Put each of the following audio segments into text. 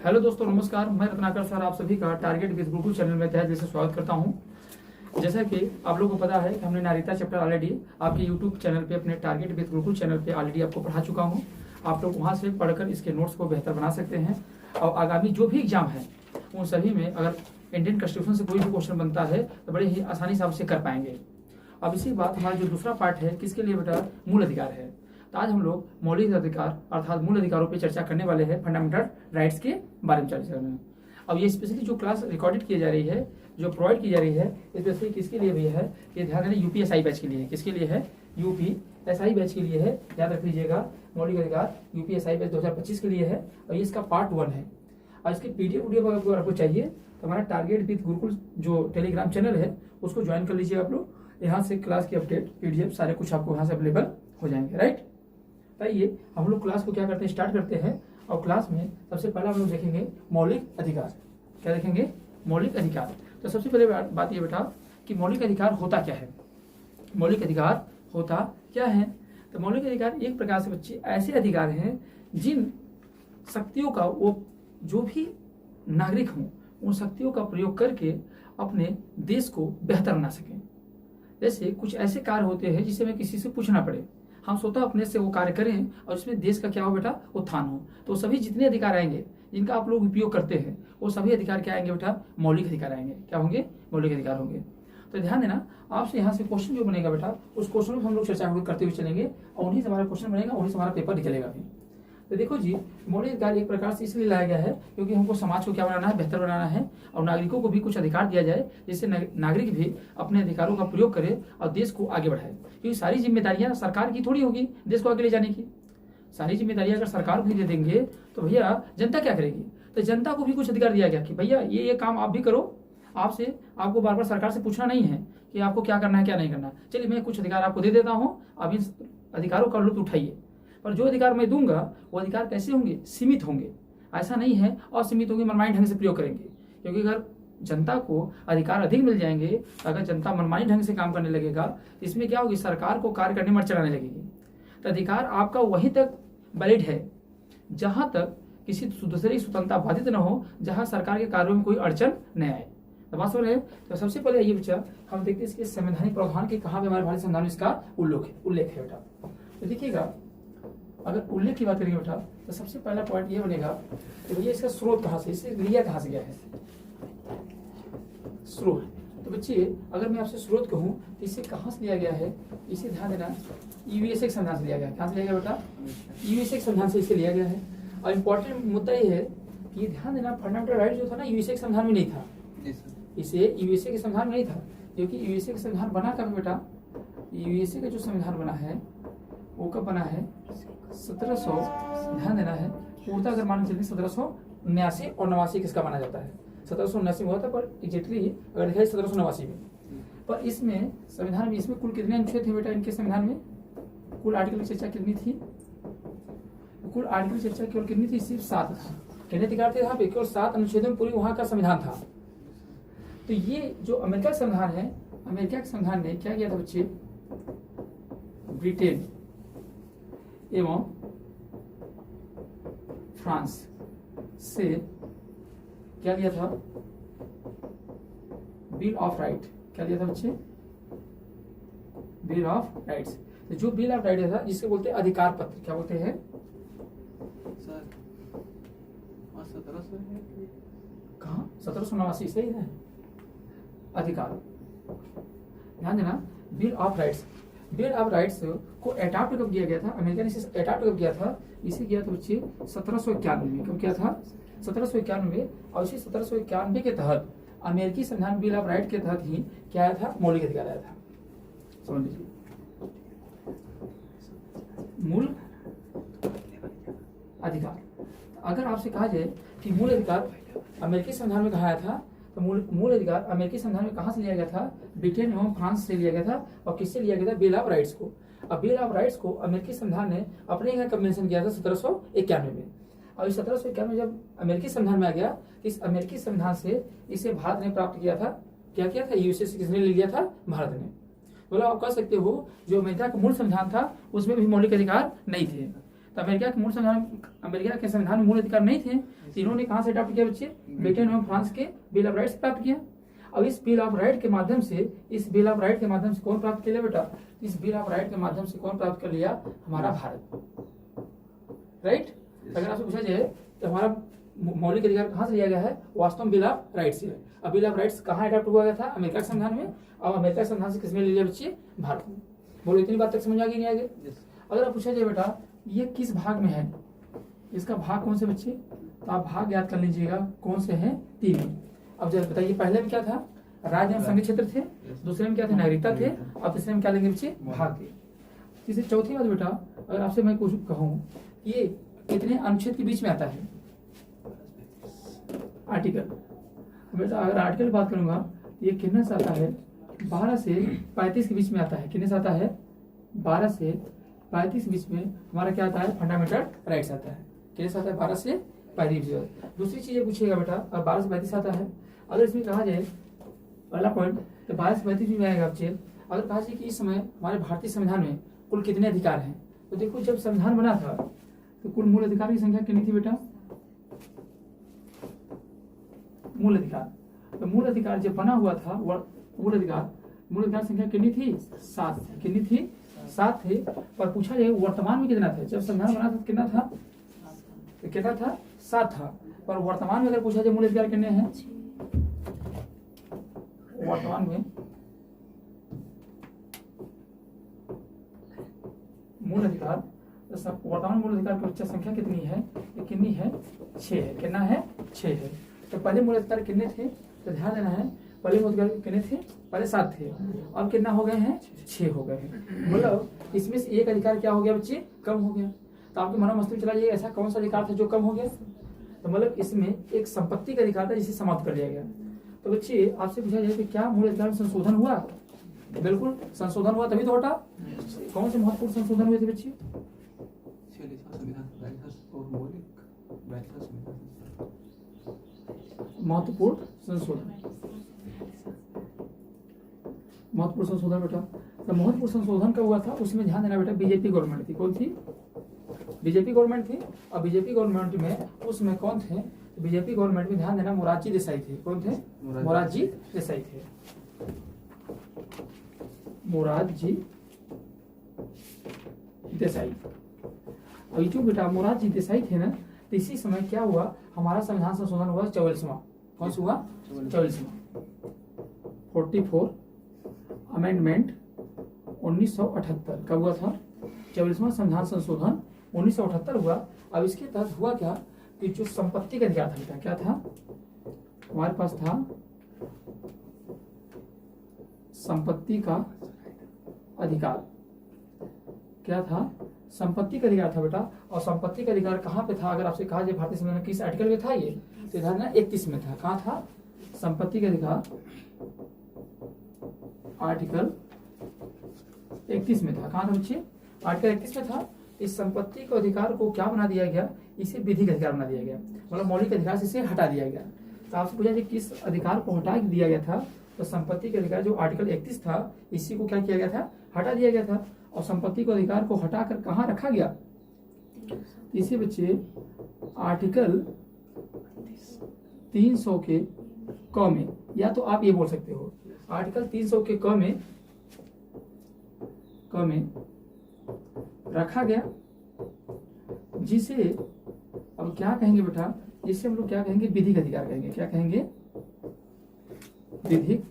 Hello दोस्तों, नमस्कार। मैं रत्नाकर सर आप सभी का टारगेट विद गुरुकुल चैनल में तहे दिल से स्वागत करता हूं। जैसा कि आप लोगों को पता है कि हमने नागरिकता चैप्टर ऑलरेडी आपके यूट्यूब चैनल पे, अपने टारगेट विद गुरुकुल चैनल पे ऑलरेडी आपको पढ़ा चुका हूं। आप लोग वहां से पढ़कर इसके नोट्स को बेहतर बना सकते हैं और आगामी जो भी एग्जाम है उन सभी में अगर इंडियन कॉन्स्टिट्यूशन से कोई भी क्वेश्चन बनता है तो बड़े ही आसानी से आप उसे कर पाएंगे। अब इसी बात हमारा जो दूसरा पार्ट है किसके लिए बेटा, मूल अधिकार है। तो आज हम लोग मौलिक अधिकार अर्थात मूल अधिकारों पे चर्चा करने वाले हैं, फंडामेंटल राइट्स के बारे में चर्चा करना है। अब ये स्पेशली जो क्लास रिकॉर्डेड की जा रही है, जो प्रोवाइड की जा रही है, स्पेशली किसके लिए भी है, ये ध्यान देना, यूपीएसआई बैच के लिए है। किसके लिए है? यूपीएसआई बैच के लिए है। याद रख लीजिएगा, मौलिक अधिकार यूपीएसआई बैच 2025 के लिए है और ये इसका पार्ट 1 है। और इसकी पीडीएफ अगर आपको चाहिए तो हमारा टारगेट विद गुरुकुल जो टेलीग्राम चैनल है उसको ज्वाइन कर लीजिए आप लोग। यहाँ से क्लास की अपडेट, पीडीएफ सारे कुछ आपको यहाँ से अवेलेबल हो जाएंगे, राइट। आइए हम लोग क्लास को क्या करते हैं, स्टार्ट करते हैं। और क्लास में सबसे पहले हम लोग देखेंगे मौलिक अधिकार। क्या देखेंगे? मौलिक अधिकार। तो सबसे पहले बात ये बेटा कि मौलिक अधिकार होता क्या है। मौलिक अधिकार होता क्या है? तो मौलिक अधिकार एक प्रकार से बच्चे ऐसे अधिकार हैं जिन शक्तियों का वो जो भी नागरिक हों उन शक्तियों का प्रयोग करके अपने देश को बेहतर बना सकें। जैसे कुछ ऐसे कार्य होते हैं जिसे हमें किसी से पूछना पड़े, हम स्वतः अपने से वो कार्य करें और इसमें देश का क्या हो बेटा, उत्थान हो। तो सभी जितने अधिकार आएंगे जिनका आप लोग उपयोग करते हैं वो सभी अधिकार क्या आएंगे बेटा, मौलिक अधिकार आएंगे। क्या होंगे? मौलिक अधिकार होंगे। तो ध्यान देना, आपसे यहाँ से क्वेश्चन जो बनेगा बेटा उस क्वेश्चन को हम लोग चर्चा करते हुए चलेंगे और उन्हीं से हमारा क्वेश्चन बनेगा, उन्हीं से हमारा पेपर निकलेगा भी। तो देखो जी, मौलिक अधिकार एक प्रकार से इसलिए लाया गया है क्योंकि हमको समाज को क्या बनाना है, बेहतर बनाना है और नागरिकों को भी कुछ अधिकार दिया जाए जिससे नागरिक भी अपने अधिकारों का प्रयोग करे और देश को आगे बढ़ाए। क्योंकि सारी जिम्मेदारियां सरकार की थोड़ी होगी देश को आगे ले जाने की। सारी जिम्मेदारियां अगर सरकार को ही दे देंगे तो भैया जनता क्या करेगी। तो जनता को भी कुछ अधिकार दिया गया कि भैया ये काम आप भी करो, आपको बार बार सरकार से पूछना नहीं है कि आपको क्या करना है क्या नहीं करना। चलिए मैं कुछ अधिकार आपको दे देता हूँ, आप इन अधिकारों का लुत्फ उठाइए। पर जो अधिकार मैं दूंगा वो अधिकार कैसे होंगे? सीमित होंगे। ऐसा नहीं है असीमित होंगे, मनमानी ढंग से प्रयोग करेंगे। क्योंकि अगर जनता को अधिकार अधिक मिल जाएंगे, अगर जनता मनमानी ढंग से काम करने लगेगा तो इसमें क्या होगी, सरकार को कार्य करने में चलाने लगेगी। तो अधिकार आपका वहीं तक वैलिड है जहां तक किसी दूसरे की स्वतंत्रता बाधित न हो, जहां सरकार के कार्यों में कोई अड़चन न आए। तो बात सुन रहे हैं। तो सबसे पहले ये बच्चा हम देखते हैं इसके संवैधानिक प्रावधान के कहाँ पे हमारे भारतीय संविधान में इसका उल्लेख है बेटा। तो देखिएगा, अगर उल्लेख की बात करेंगे बेटा तो सबसे पहला पॉइंट ये बनेगा कि भैया इसका स्रोत कहाँ से, इसे लिया कहाँ से गया है, स्रोत। तो बच्चे अगर मैं आपसे स्रोत कहूँ तो इसे कहाँ से लिया गया है, इसे ध्यान देना, यूएसए के संविधान से लिया गया है। कहाँ से लिया गया बेटा? यूएसए के संविधान से इसे लिया गया है। और इम्पोर्टेंट मुद्दा ये है कि ये ध्यान देना, फंडामेंटल राइट जो था ना यूएसए के संविधान में नहीं था। इसे यूएसए के संविधान में नहीं था क्योंकि यूएसए का संविधान बना कब बेटा? यूएसए का जो संविधान बना है वो कब बना है? 1700, ध्यान देना है, पूर्णतः अगर मान चलिए 1779 और 89 किसका माना जाता है? 1779 हुआ था, पर एग्जैक्टली अगर देखा 1789 में। पर इसमें संविधान में इसमें कुल कितने अनुच्छेद थे बेटा इनके संविधान में? कुल आर्टिकल की चर्चा कितनी थी? कुल आर्टिकल की चर्चा केवल कितनी थी? सिर्फ 7 था। कितने अधिकार थे यहाँ पे? केवल 7 अनुच्छेदों में पूरी वहां का संविधान था। तो ये जो अमेरिका का संविधान है, अमेरिका के संविधान ने क्या किया था बच्चे? ब्रिटेन एवं फ्रांस से क्या लिया था? Bill of right. क्या लिया था बच्चे? Bill of rights. तो जो बिल ऑफ राइट था जिसके बोलते हैं अधिकार पत्र, क्या बोलते हैं सर? 1700 है कहाँ? 1789 सही है। अधिकार, ध्यान देना, bill of rights. Bill of rights को अडॉप्ट कब किया गया था? अमेरिका ने इसे अडॉप्ट कब किया था? इसे किया था बच्चे 1791 में। कब किया था? 1791 में। और इसी 1791 के तहत अमेरिकी संविधान बिल ऑफ राइट के तहत ही क्या आया था? मौलिक अधिकार आया था। समझ लीजिए, मूल अधिकार। अगर आपसे कहा जाए कि मूल अधिकार अमेरिकी संविधान में कहा आया था, तो मूल अधिकार अमेरिकी संविधान में कहाँ से लिया गया था? ब्रिटेन एवं फ्रांस से लिया गया था। और किससे लिया गया था? बिल ऑफ राइट्स को। अब बिल ऑफ राइट्स को अमेरिकी संविधान ने अपने यहाँ कब मेंशन किया था? 1791 में। और इस 1791 में जब अमेरिकी संविधान में आ गया, इस अमेरिकी संविधान से इसे भारत ने प्राप्त किया था। क्या किया था? यूएसए से किसने ले लिया था? भारत ने। बोला आप कह सकते हो जो अमेरिका का मूल संविधान था उसमें भी मौलिक अधिकार नहीं थे। तो अमेरिका के संविधान में मूल अधिकार नहीं थे, तो इन्होंने कहाँ से अडॉप्ट किया बच्चे? ब्रिटेन एवं फ्रांस के बिल ऑफ राइट्स प्राप्त किया। अब इस बिल ऑफ राइट के माध्यम से कौन प्राप्त कर लिया बेटा? इस बिल ऑफ राइट के माध्यम से कौन प्राप्त कर लिया? हमारा भारत, राइट। अगर आपसे पूछा जाए तो हमारा मौलिक अधिकार कहाँ से लिया गया है? वास्तव में बिल ऑफ राइट्स से। अब बिल ऑफ राइट्स कहाँ अडॉप्ट हुआ गया था? अमेरिका के संविधान में। और अमेरिका के संविधान से किसमें ले लिया बच्चे? भारत में। बोलो इतनी बात तक समझ आ गई नहीं आगे? अगर आप पूछा जाए बेटा ये किस भाग में है, इसका भाग कौन से बच्चे? तो आप भाग याद कर लीजिएगा कौन से हैं? 3। अब जरा बताइए, पहले में क्या था? राज्य एवं संघीय क्षेत्र थे, दूसरे में क्या थे? नागरिकता थे, और तीसरे में क्या लेंगे बच्चे? भाग थे। तीसरी चौथी बात बेटा, अगर आपसे मैं कुछ कहूँ ये कितने अनुच्छेद के बीच में आता है? आर्टिकल। बेटा अगर आर्टिकल की बात करूंगा ये कितने से आता है? 12 से 35 के बीच में आता है। कितने से आता है? 12 से 35 के बीच में हमारा क्या आता है? फंडामेंटल राइट्स आता है। कितने से आता है? 12 से 35। दूसरी चीज ये पूछिएगा बेटा, अब 12 से 35 आता है, अगर इसमें कहा जाए पहला पॉइंट तो 12 से 35 में आएगा बच्चे। अगर कहा जाए कि इस समय हमारे भारतीय संविधान में कुल कितने अधिकार हैं, तो देखो जब संविधान बना था तो कुल मूल अधिकार की संख्या कितनी थी बेटा? मूल अधिकार, तो मूल अधिकार जब बना हुआ था मूल अधिकार संख्या कितनी थी? 7 थी। कितनी थी? 7 थे। पर पूछा जाए वर्तमान में कितना था? जब संविधान बना था कितना था? तो कितना था? 7 था। पर वर्तमान में अगर पूछा जाए मूल अधिकार कितने हैं? वर्तमान में मूल अधिकार की बच्चा संख्या कितनी है? ये कितनी है? 6 है। कितना है? 6 है। तो पहले मूल अधिकार कितने थे? तो ध्यान देना है, पहले मूल अधिकार कितने थे? पहले 7 थे, अब कितना हो गए हैं? 6 हो गए हैं। मतलब इसमें से एक अधिकार क्या हो गया बच्चे? कम हो गया। तो आपके मनो मस्ती में चला जाइए ऐसा कौन सा अधिकार था जो कम हो गया? तो मतलब इसमें एक संपत्ति का अधिकार था जिसे समाप्त कर दिया गया। तो बच्चे आपसे पूछा जाए कि क्या मूल अधिकार में संशोधन हुआ? बिल्कुल संशोधन हुआ, तभी तो हटा। कौन से महत्वपूर्ण संशोधन हुए थे बच्चे? महत्वपूर्ण संशोधन बेटा, तो महत्वपूर्ण संशोधन कब हुआ था? उसमें ध्यान देना बेटा, बीजेपी गवर्नमेंट थी। कौन थी? बीजेपी गवर्नमेंट थी। और बीजेपी गवर्नमेंट में उसमें कौन थे? बीजेपी गवर्नमेंट में ध्यान देना मोरारजी देसाई थे। कौन थे? मोरारजी देसाई थे। मोरारजी देसाई। और ये जो बेटा मोरारजी देसाई थे ना, तो इसी समय क्या हुआ? हमारा संविधान संशोधन हुआ 44वां। कौन सा हुआ? 44वां 44 अमेंडमेंट 1978। कब हुआ था? 44वां संविधान संशोधन 1978 हुआ। अब इसके तहत हुआ क्या कि जो संपत्ति का अधिकार था, क्या था? हमारे पास था संपत्ति का अधिकार। क्या था? संपत्ति का अधिकार था बेटा। और संपत्ति का अधिकार कहाँ पे था? अगर आपसे कहा जाए भारतीय संविधान किस आर्टिकल में था? ये तो ध्यान देना 31 में था। कहाँ था? संपत्ति का अधिकार आर्टिकल 31 में था। कहाँ था बच्चे? आर्टिकल 31 में था। इस संपत्ति के अधिकार को क्या बना दिया गया? इसे विधिक अधिकार बना दिया गया, मतलब मौलिक अधिकार से इसे हटा दिया गया। तो आपसे पूछा जाए किस अधिकार को हटा दिया गया था? तो संपत्ति के अधिकार जो आर्टिकल 31 था, इसी को क्या किया गया था? हटा दिया गया था। और संपत्ति के अधिकार को हटाकर कहाँ रखा गया? इसी बच्चे आर्टिकल 300 के क में, या तो आप ये बोल सकते हो आर्टिकल 300 के क में रखा गया, जिसे अब क्या कहेंगे बेटा? जिसे हम लोग क्या कहेंगे? विधिक अधिकार कहेंगे। क्या कहेंगे? विधिक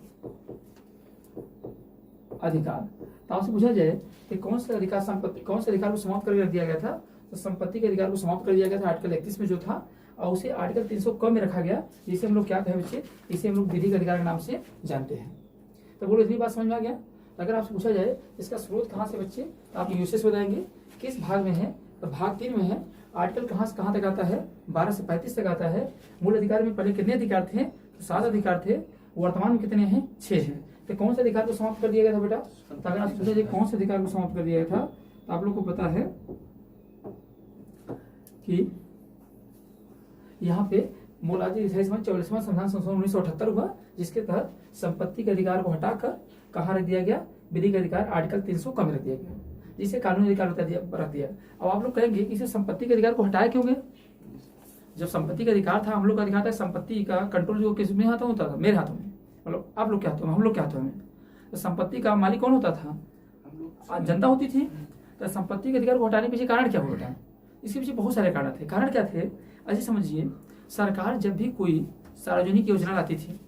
अधिकार। तो आपसे पूछा जाए कि कौन सा अधिकार को समाप्त कर दिया गया था? तो संपत्ति के अधिकार को समाप्त कर दिया गया था आर्टिकल 31 में जो था, और उसे आर्टिकल 300 क में रखा गया, जिसे हम लोग क्या कहें बच्चे? इसे हम लोग विधिक अधिकार के नाम से जानते हैं। तो बोलो इतनी बात समझ में आ गया? अगर आपसे पूछा जाए इसका स्रोत कहाँ से बच्चे? आप यूसेस बताएंगे किस भाग में है? तो भाग 3 में है। आर्टिकल कहाँ से कहाँ तक आता है? 12 से 35 तक आता है। मूल अधिकार में पहले कितने अधिकार थे? 7 अधिकार थे। वर्तमान में कितने हैं? 6 हैं। तो कौन से अधिकार को समाप्त कर दिया गया था बेटा? तो अगर आपसे पूछा जाए कौन से अधिकार को समाप्त कर दिया गया था, तो आप लोग को पता है कि यहाँ पे मोरारजी देसाई 44वां संविधान संशोधन 1978 हुआ, जिसके तहत संपत्ति के अधिकार को हटाकर कहाँ रख दिया गया? विधिक अधिकार आर्टिकल 300 क में रख दिया गया। जिसे कानूनी अधिकार रख दिया। अब आप लोग कहेंगे कि इसे संपत्ति के अधिकार को हटाया क्यों गया? जब संपत्ति का अधिकार था, हम लोग का अधिकार था, संपत्ति का कंट्रोल जो किस में हाथों होता था? मेरे हाथों में। मतलब आप लोग के हाथों में, हम लोग के हाथों में। तो संपत्ति का मालिक कौन होता था? जनता होती थी। तो संपत्ति के अधिकार को हटाने के पीछे कारण क्या हुआ बेटा? इसके पीछे बहुत सारे कारण थे। कारण क्या थे? ऐसे समझिए, सरकार जब भी कोई सार्वजनिक योजना लाती थी,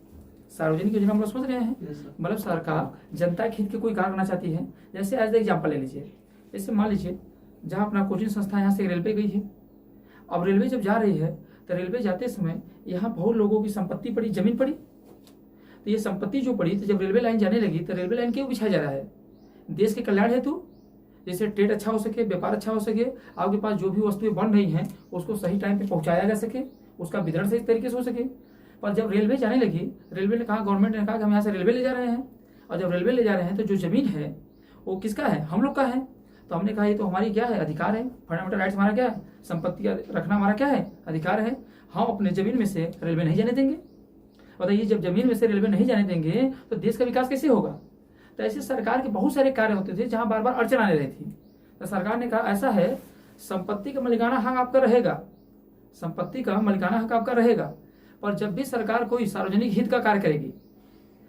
सार्वजनिक योजना हम लोग समझ रहे हैं, मतलब सरकार जनता के हित के कोई कार्य करना चाहती है। जैसे एज एग्जाम्पल ले लीजिए, जैसे मान लीजिए जहाँ अपना कोचिंग संस्था यहाँ से रेलवे गई है। अब रेलवे जब जा रही है तो रेलवे जाते समय यहाँ बहुत लोगों की संपत्ति पड़ी, जमीन पड़ी। तो ये संपत्ति जो पड़ी, तो जब रेलवे लाइन जाने लगी तो रेलवे लाइन क्यों बिछाया जा रहा है? देश के कल्याण हेतु, जैसे ट्रेड अच्छा हो सके, व्यापार अच्छा हो सके, आपके पास जो भी वस्तुएं बन रही हैं उसको सही टाइम पे पहुंचाया जा सके, उसका वितरण सही तरीके से हो सके। पर जब रेलवे जाने लगी, रेलवे ने कहा, गवर्नमेंट ने कहा कि हम यहाँ से रेलवे ले जा रहे हैं। और जब रेलवे ले जा रहे हैं तो जो जमीन है वो किसका है? हम लोग का है। तो हमने कहा ये तो हमारी क्या है? अधिकार है। फंडामेंटल राइट्स हमारा क्या है? संपत्ति का रखना हमारा क्या है? अधिकार है। हम अपने जमीन में से रेलवे नहीं जाने देंगे। बताइए, जब जमीन में से रेलवे नहीं जाने देंगे तो देश का विकास कैसे होगा? तो ऐसे सरकार के बहुत सारे कार्य होते थे जहां बार बार अड़चन आने रही थी। तो सरकार ने कहा ऐसा है, संपत्ति का मालिकाना हक आपका रहेगा, संपत्ति का मालिकाना हक आपका रहेगा, पर जब भी सरकार कोई सार्वजनिक हित का कार्य करेगी,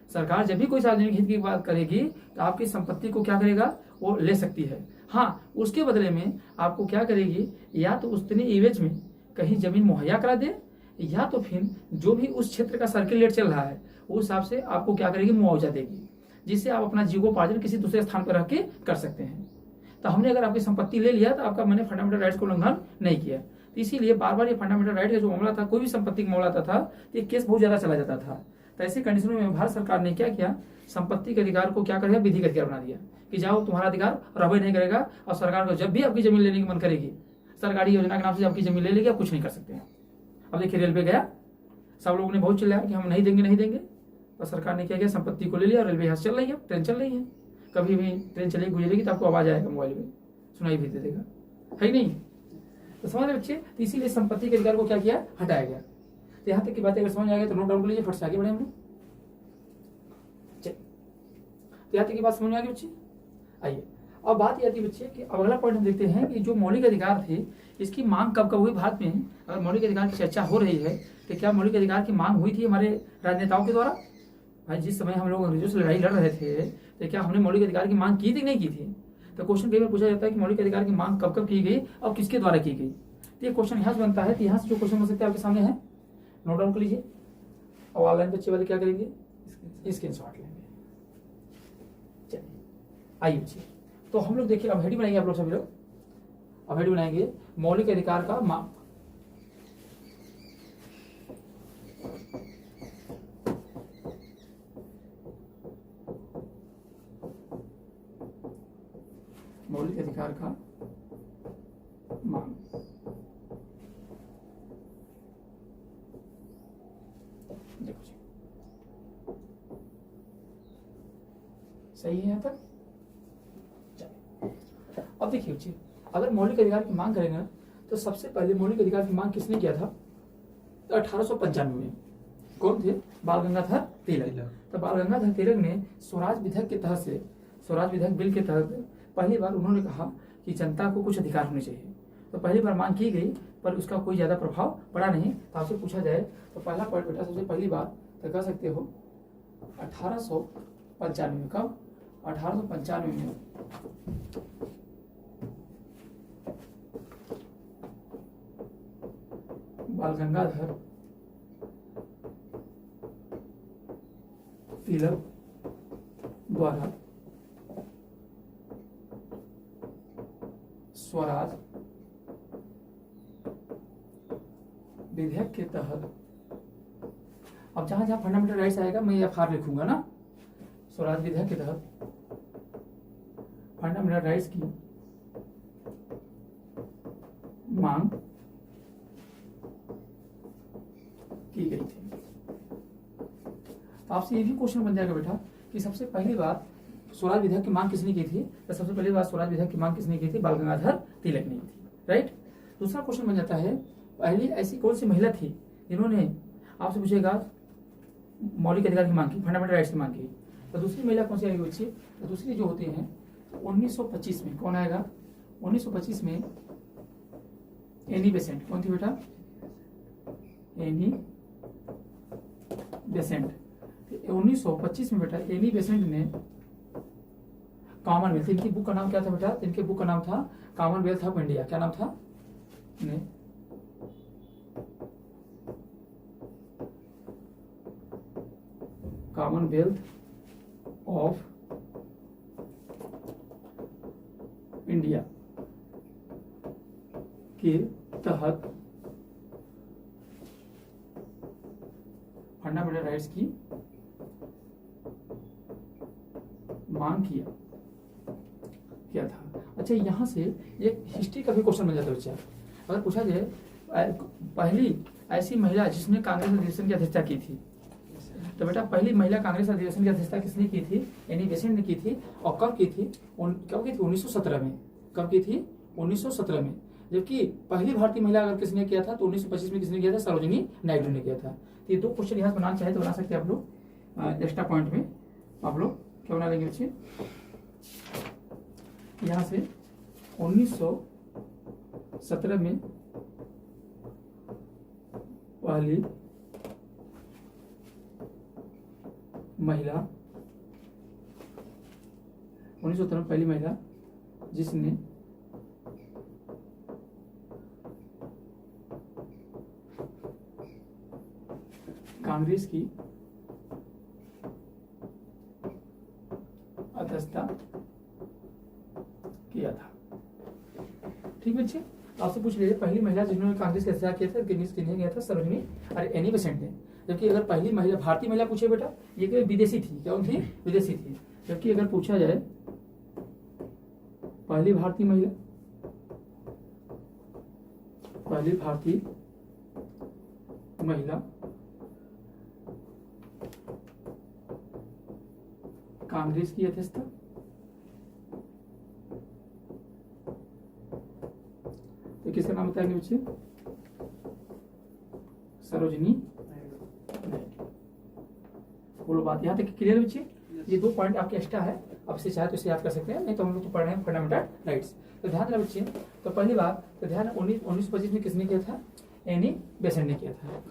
सरकार जब भी कोई सार्वजनिक हित की बात करेगी तो आपकी संपत्ति को क्या करेगा? वो ले सकती है। हाँ, उसके बदले में आपको क्या करेगी? या तो उतनी इवेज में कहीं जमीन मुहैया करा दे, या तो फिर जो भी उस क्षेत्र का सर्किल रेट चल रहा है उस हिसाब से आपको क्या करेगी? मुआवजा देगी, जिससे आप अपना जीवोपार्जन किसी दूसरे स्थान पर रह के कर सकते हैं। तो हमने अगर आपकी संपत्ति ले लिया तो आपका मैंने फंडामेंटल राइट्स को उल्लंघन नहीं किया। तो इसीलिए बार बार ये फंडामेंटल राइट का जो मामला था, कोई भी संपत्ति का मामला आता था तो ये केस बहुत ज्यादा चला जाता था। तो ऐसी कंडीशनों में भारत सरकार ने क्या किया? संपत्ति के अधिकार को क्या कर दिया? विधिगत अधिकार बना दिया कि जाओ, तुम्हारा अधिकार रबे नहीं करेगा। और सरकार को जब भी आपकी जमीन लेने की मन करेगी, सरकारी योजना के नाम से आपकी जमीन ले लेगी, आप कुछ नहीं कर सकते हैं। अब देखिए, रेलवे गया, सब लोगों ने बहुत चिल्लाया कि हम नहीं देंगे, नहीं देंगे। और सरकार ने क्या किया? संपत्ति को ले लिया। रेलवे यहाँ चल रही है, ट्रेन चल रही है, कभी भी ट्रेन चलेगी गुजरेगी तो आपको आवाज आएगा, मोबाइल में सुनाई भी दे देगा, है ही नहीं? तो समझ रहे बच्चे? तो इसीलिए संपत्ति के अधिकार को क्या किया? हटाया गया। तो यहाँ तक की बातें अगर समझ आ गई तो नोट डाउन कर लीजिए, फट से आगे बढ़े हम लोग। तो यहाँ तक की बात समझ में आ गई बच्चे? आइए, अब बात ये आती है बच्चे कि अब अगला पॉइंट हम देखते हैं कि जो मौलिक अधिकार थे, इसकी मांग कब कब हुई भारत में? अगर मौलिक अधिकार की चर्चा हो रही है तो क्या मौलिक अधिकार की मांग हुई थी हमारे राजनेताओं के द्वारा? भाई, जिस समय हम लोग अंग्रेजों से लड़ाई लड़ रहे थे तो क्या हमने मौलिक अधिकार की मांग की थी कि नहीं की थी? तो क्वेश्चन कई बार पूछा जाता है कि मौलिक अधिकार की मांग कब कब की गई और किसके द्वारा की गई। तो ये क्वेश्चन यहाँ से बनता है। तो यहाँ से जो क्वेश्चन बन सकते हैं आपके सामने है, नोट डाउन कर लीजिए। और ऑनलाइन बच्चे वाले क्या करेंगे? स्क्रीनशॉट लेंगे। चलिए आइए बच्चे, तो हम लोग देखिए, अब हेडिंग बनाएंगे आप लोग सभी लोग। अब हेडिंग बनाएंगे मौलिक अधिकार का मांग। मौलिक अधिकार का मांग। देखो जी, सही है यहाँ तक? अब देखिए बच्चे, अगर मौलिक अधिकार की मांग करेंगे ना, तो सबसे पहले मौलिक अधिकार की मांग किसने किया था? तो 1895 में। कौन थे? बाल गंगाधर तिलक। तो बाल गंगाधर तिलक ने स्वराज विधेयक के तहत से, स्वराज विधेयक बिल के तहत पहली बार उन्होंने कहा कि जनता को कुछ अधिकार होने चाहिए। तो पहली बार मांग की गई, पर उसका कोई ज्यादा प्रभाव पड़ा नहीं। तो आपसे पूछा जाए तो पहला पॉइंट बेटा, सबसे पहली बार तो कह सकते हो 1895 में। कब? 1895 में बाल गंगाधर तिलक द्वारा स्वराज विधेयक के तहत, अब जहां जहां फंडामेंटल राइट्स आएगा मैं FR लिखूंगा ना, स्वराज विधेयक के तहत फंडामेंटल राइट्स की मांग की गई थी। तो आपसे ये भी क्वेश्चन बन जाएगा बेटा कि सबसे पहली बार स्वराज विधेयक की मांग किसने की थी? तो सबसे पहली बार स्वराज विधेयक की मांग किसने की थी? बाल गंगाधर तिलक ने की थी, राइट। दूसरा क्वेश्चन बन जाता है, पहली ऐसी कौन सी महिला थी जिन्होंने, आपसे पूछेगा, मौलिक अधिकार की मांग की, फंडामेंटल राइट्स की मांग की। तो दूसरी महिला कौन सी आएगी बच्ची? तो दूसरी जो होती हैं 1925 में कौन आएगा? 1925 में एनी बेसेंट। कौन थी बेटा? Annie Besant. 1925 में बेटा एनी बेसेंट ने कॉमनवेल्थ, इनकी बुक का नाम क्या था बेटा? इनके बुक का नाम था कॉमनवेल्थ ऑफ इंडिया। क्या नाम था? कॉमनवेल्थ ऑफ इंडिया के तहत फंडामेंटल राइट्स की मांग किया था। अच्छा, यहां से एक हिस्ट्री का भी क्वेश्चन मिल जाता है बच्चा। अगर पूछा जाए पहली ऐसी महिला जिसने कांग्रेस अधिवेशन की अध्यक्षता की थी, तो बेटा पहली महिला कांग्रेस अधिवेशन की अध्यक्षता किसने की थी? एनी बेसेंट ने की थी। और कब की थी? 1917 में। कब की थी? 1917 में। जबकि पहली भारतीय महिला अगर किसने किया था तो 1925 में किसने किया था? सरोजिनी नायडू ने किया था। तो ये दो क्वेश्चन यहाँ बनाना चाहे तो बना सकते हैं आप लोग। एक्स्ट्रा पॉइंट में आप लोग क्या बना लेंगे बच्चे? यहाँ से 1917 में पहली महिला, 1917 में पहली महिला जिसने कांग्रेस की अध्यक्षता किया था। ठीक बच्चे, आपसे पूछ लीजिए पहली महिला जिन्होंने कांग्रेस की अध्यक्षता किया था किन्हें किया था? सरोजिनी अरे एनी बेसेंट ने। जबकि अगर पहली महिला भारतीय महिला पूछे बेटा, ये कोई विदेशी थी। क्या थी? विदेशी थी। जबकि अगर पूछा जाए पहली भारतीय महिला, पहली भारतीय महिला कांग्रेस की अध्यक्षता, तो किसका नाम बताएंगे बच्चे? सरोजिनी नायडू। बोलो बात यहाँ तक क्लियर बच्चे? ये दो पॉइंट आपके एक्स्ट्रा है, आप इसे चाहे तो इसे याद कर सकते हैं, नहीं तो हम लोग तो पढ़ रहे हैं फंडामेंटल राइट्स। तो ध्यान देना बच्चे, तो पहली बात तो ध्यान 1925 में किसने किया था? एनी बेसेंट ने किया था।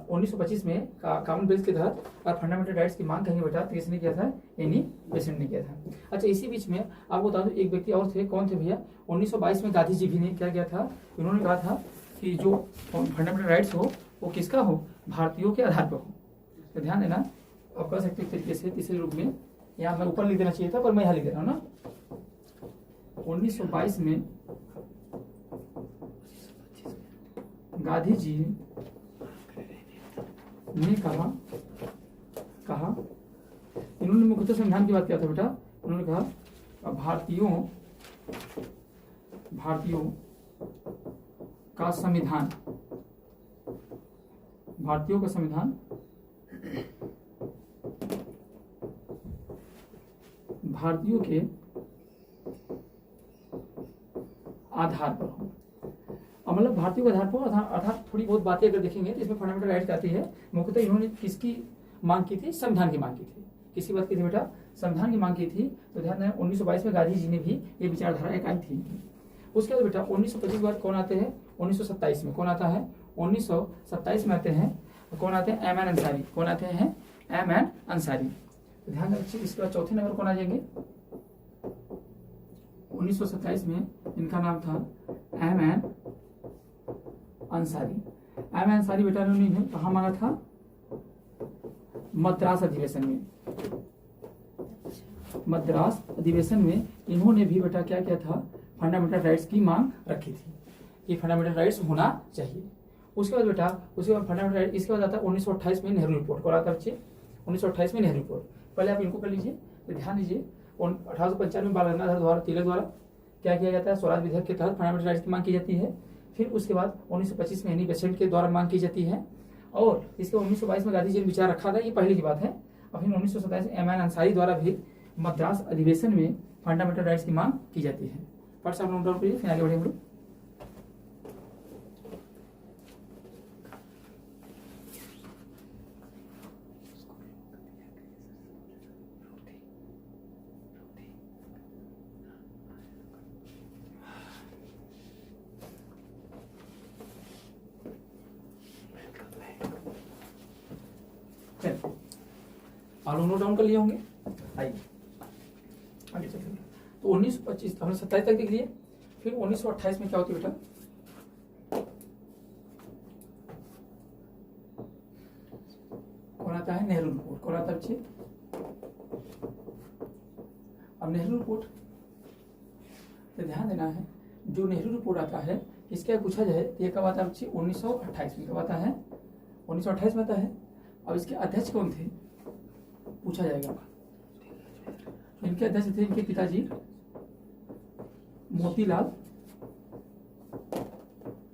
1925 में कॉमनवेल्थ के तहत और फंडामेंटल राइट्स की मांग करेंगे बेटा तो किसने किया था? एनी बेसेंट ने किया था। अच्छा, इसी बीच में आपको बता दो एक व्यक्ति और थे। कौन थे भैया? 1922 में गांधी जी भी ने क्या किया था? उन्होंने कहा था कि जो फंडामेंटल राइट्स हो वो किसका हो? भारतीयों के आधार पर हो। तो ध्यान देना, आप कह सकते तरीके से तीसरे रूप में, यहाँ मैं ऊपर लिख देना चाहिए था पर मैं यहाँ लिख दे रहा हूँ ना। 1922 में गांधी जी ने कहा इन्होंने मुख्यतः संविधान की बात किया था बेटा। उन्होंने कहा भारतीयों का संविधान, भारतीयों का संविधान भारतीयों के आधार पर हो। मतलब भारतीयों के आधार पर अर्थात थोड़ी बहुत बातें अगर देखेंगे तो इसमें फंडामेंटल राइट्स आती है। मुख्यतः इन्होंने किसकी मांग की थी? संविधान की मांग की थी। किसकी बात की थी बेटा? संविधान की मांग की थी। तो ध्यान दें 1922 में गांधी जी ने भी ये विचारधारा इकाई थी। उसके बाद बेटा 1925 के बाद कौन आते हैं? 1927 में कौन आता है? 1927 में आते हैं कौन आते हैं? M N Ansari. कौन आते हैं? M N Ansari. तो ध्यान रखिए, इसके बाद चौथे नंबर कौन आ जाएंगे? 1927 में इनका नाम था M N Ansari. M N Ansari बेटा ने कहाँ मांगा था? मद्रास अधिवेशन में। मद्रास अधिवेशन में इन्होंने भी बेटा क्या किया था? फंडामेंटल राइट्स की मांग रखी थी कि फंडामेंटल राइट्स होना चाहिए। उसके बाद बेटा फंडामेंटल राइट, इसके बाद आता है 1928 में नेहरू रिपोर्ट। कौन आता है बच्चे? 1928 में नेहरू रिपोर्ट। पहले आप इनको कर लीजिए। तो ध्यान दीजिए 1895 में बाल गंगाधर तिलक द्वारा क्या किया जाता है? स्वराज विधेयक के तहत फंडामेंटल राइट्स की मांग की जाती है। फिर उसके बाद 1925 में एनी बेसेंट के द्वारा मांग की जाती है। और इसके 1922 में गांधी जी ने विचार रखा था, ये पहले की बात है। और फिर 1927 में एम एन अंसारी द्वारा भी मद्रास अधिवेशन में फंडामेंटल राइट्स की मांग की जाती है। फर्स्ट आप नोट डाउन करिए, फिर आगे बढ़े हम लोग। आप लोग नोट डाउन कर लिए होंगे। आइए आगे चलते हैं। तो 1925 हमने 27 तक देख लिए। फिर 1928 में क्या होती है बेटा, कौन आता है, नेहरू रिपोर्ट। कौन आता है बच्चे, अब नेहरू रिपोर्ट तो ध्यान देना है, जो नेहरू रिपोर्ट आता है इसका पूछा जाए तो ये कब आता है बच्चे, 1928 में। कब आता है, 1928 में आता है। अब इसके अध्यक्ष कौन थे पूछा जाएगा। इनके अध्यक्ष थे इनके पिताजी मोतीलाल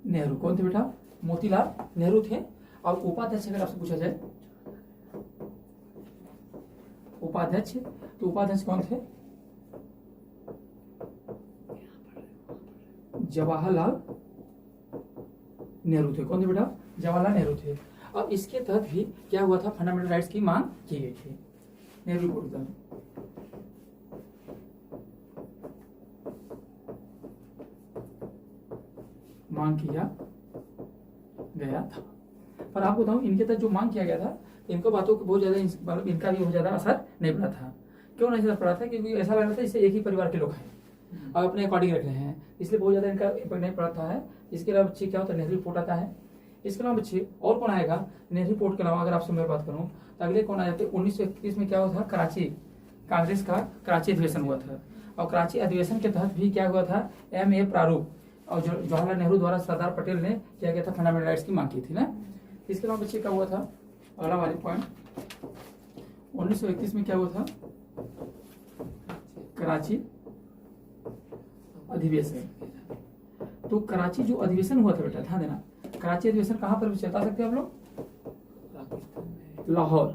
नेहरू। कौन थे बेटा, मोतीलाल नेहरू थे। और उपाध्यक्ष अगर आपसे पूछा जाए उपाध्यक्ष, तो उपाध्यक्ष कौन थे, जवाहरलाल नेहरू थे। कौन थे बेटा, जवाहरलाल नेहरू थे। और इसके तहत भी क्या हुआ था, फंडामेंटल राइट्स की मांग की गई थी नेहरू रिपोर्ट में, मांग किया गया था। पर आपको बताऊं इनके तहत जो मांग किया गया था, इनको बातों को बहुत ज्यादा मतलब इनका भी बहुत ज्यादा असर नहीं पड़ा था। क्यों नहीं असर पड़ा था, क्योंकि ऐसा लग रहा था जैसे एक ही परिवार के लोग हैं और अपने अकॉर्डिंग रख रहे हैं, इसलिए बहुत ज्यादा इनका इम्पैक्ट नहीं पड़ता है। इसके अलावा बच्चे क्या होता है, नेहरू रिपोर्ट आता है। इसके अलावा बच्चे और कौन आएगा, नेहरू रिपोर्ट के अलावा अगर आपसे मैं बात करूं तो अगले कौन आ जाते हैं, 1931 में क्या हुआ था, कराची कांग्रेस का कराची अधिवेशन हुआ था। और कराची अधिवेशन के तहत भी क्या हुआ था, MA प्रारूप, और जवाहरलाल नेहरू द्वारा सरदार पटेल ने क्या किया था, फंडामेंटल राइट्स की मांग की थी ना। इसके अलावा बच्चे क्या हुआ था, अगला वाले पॉइंट 1931 में क्या हुआ था, कराची अधिवेशन। तो कराची जो अधिवेशन हुआ था बेटा, ध्यान देना, कराची अधिवेशन कहाँ पर बता सकते हैं आप लोग, लाहौर।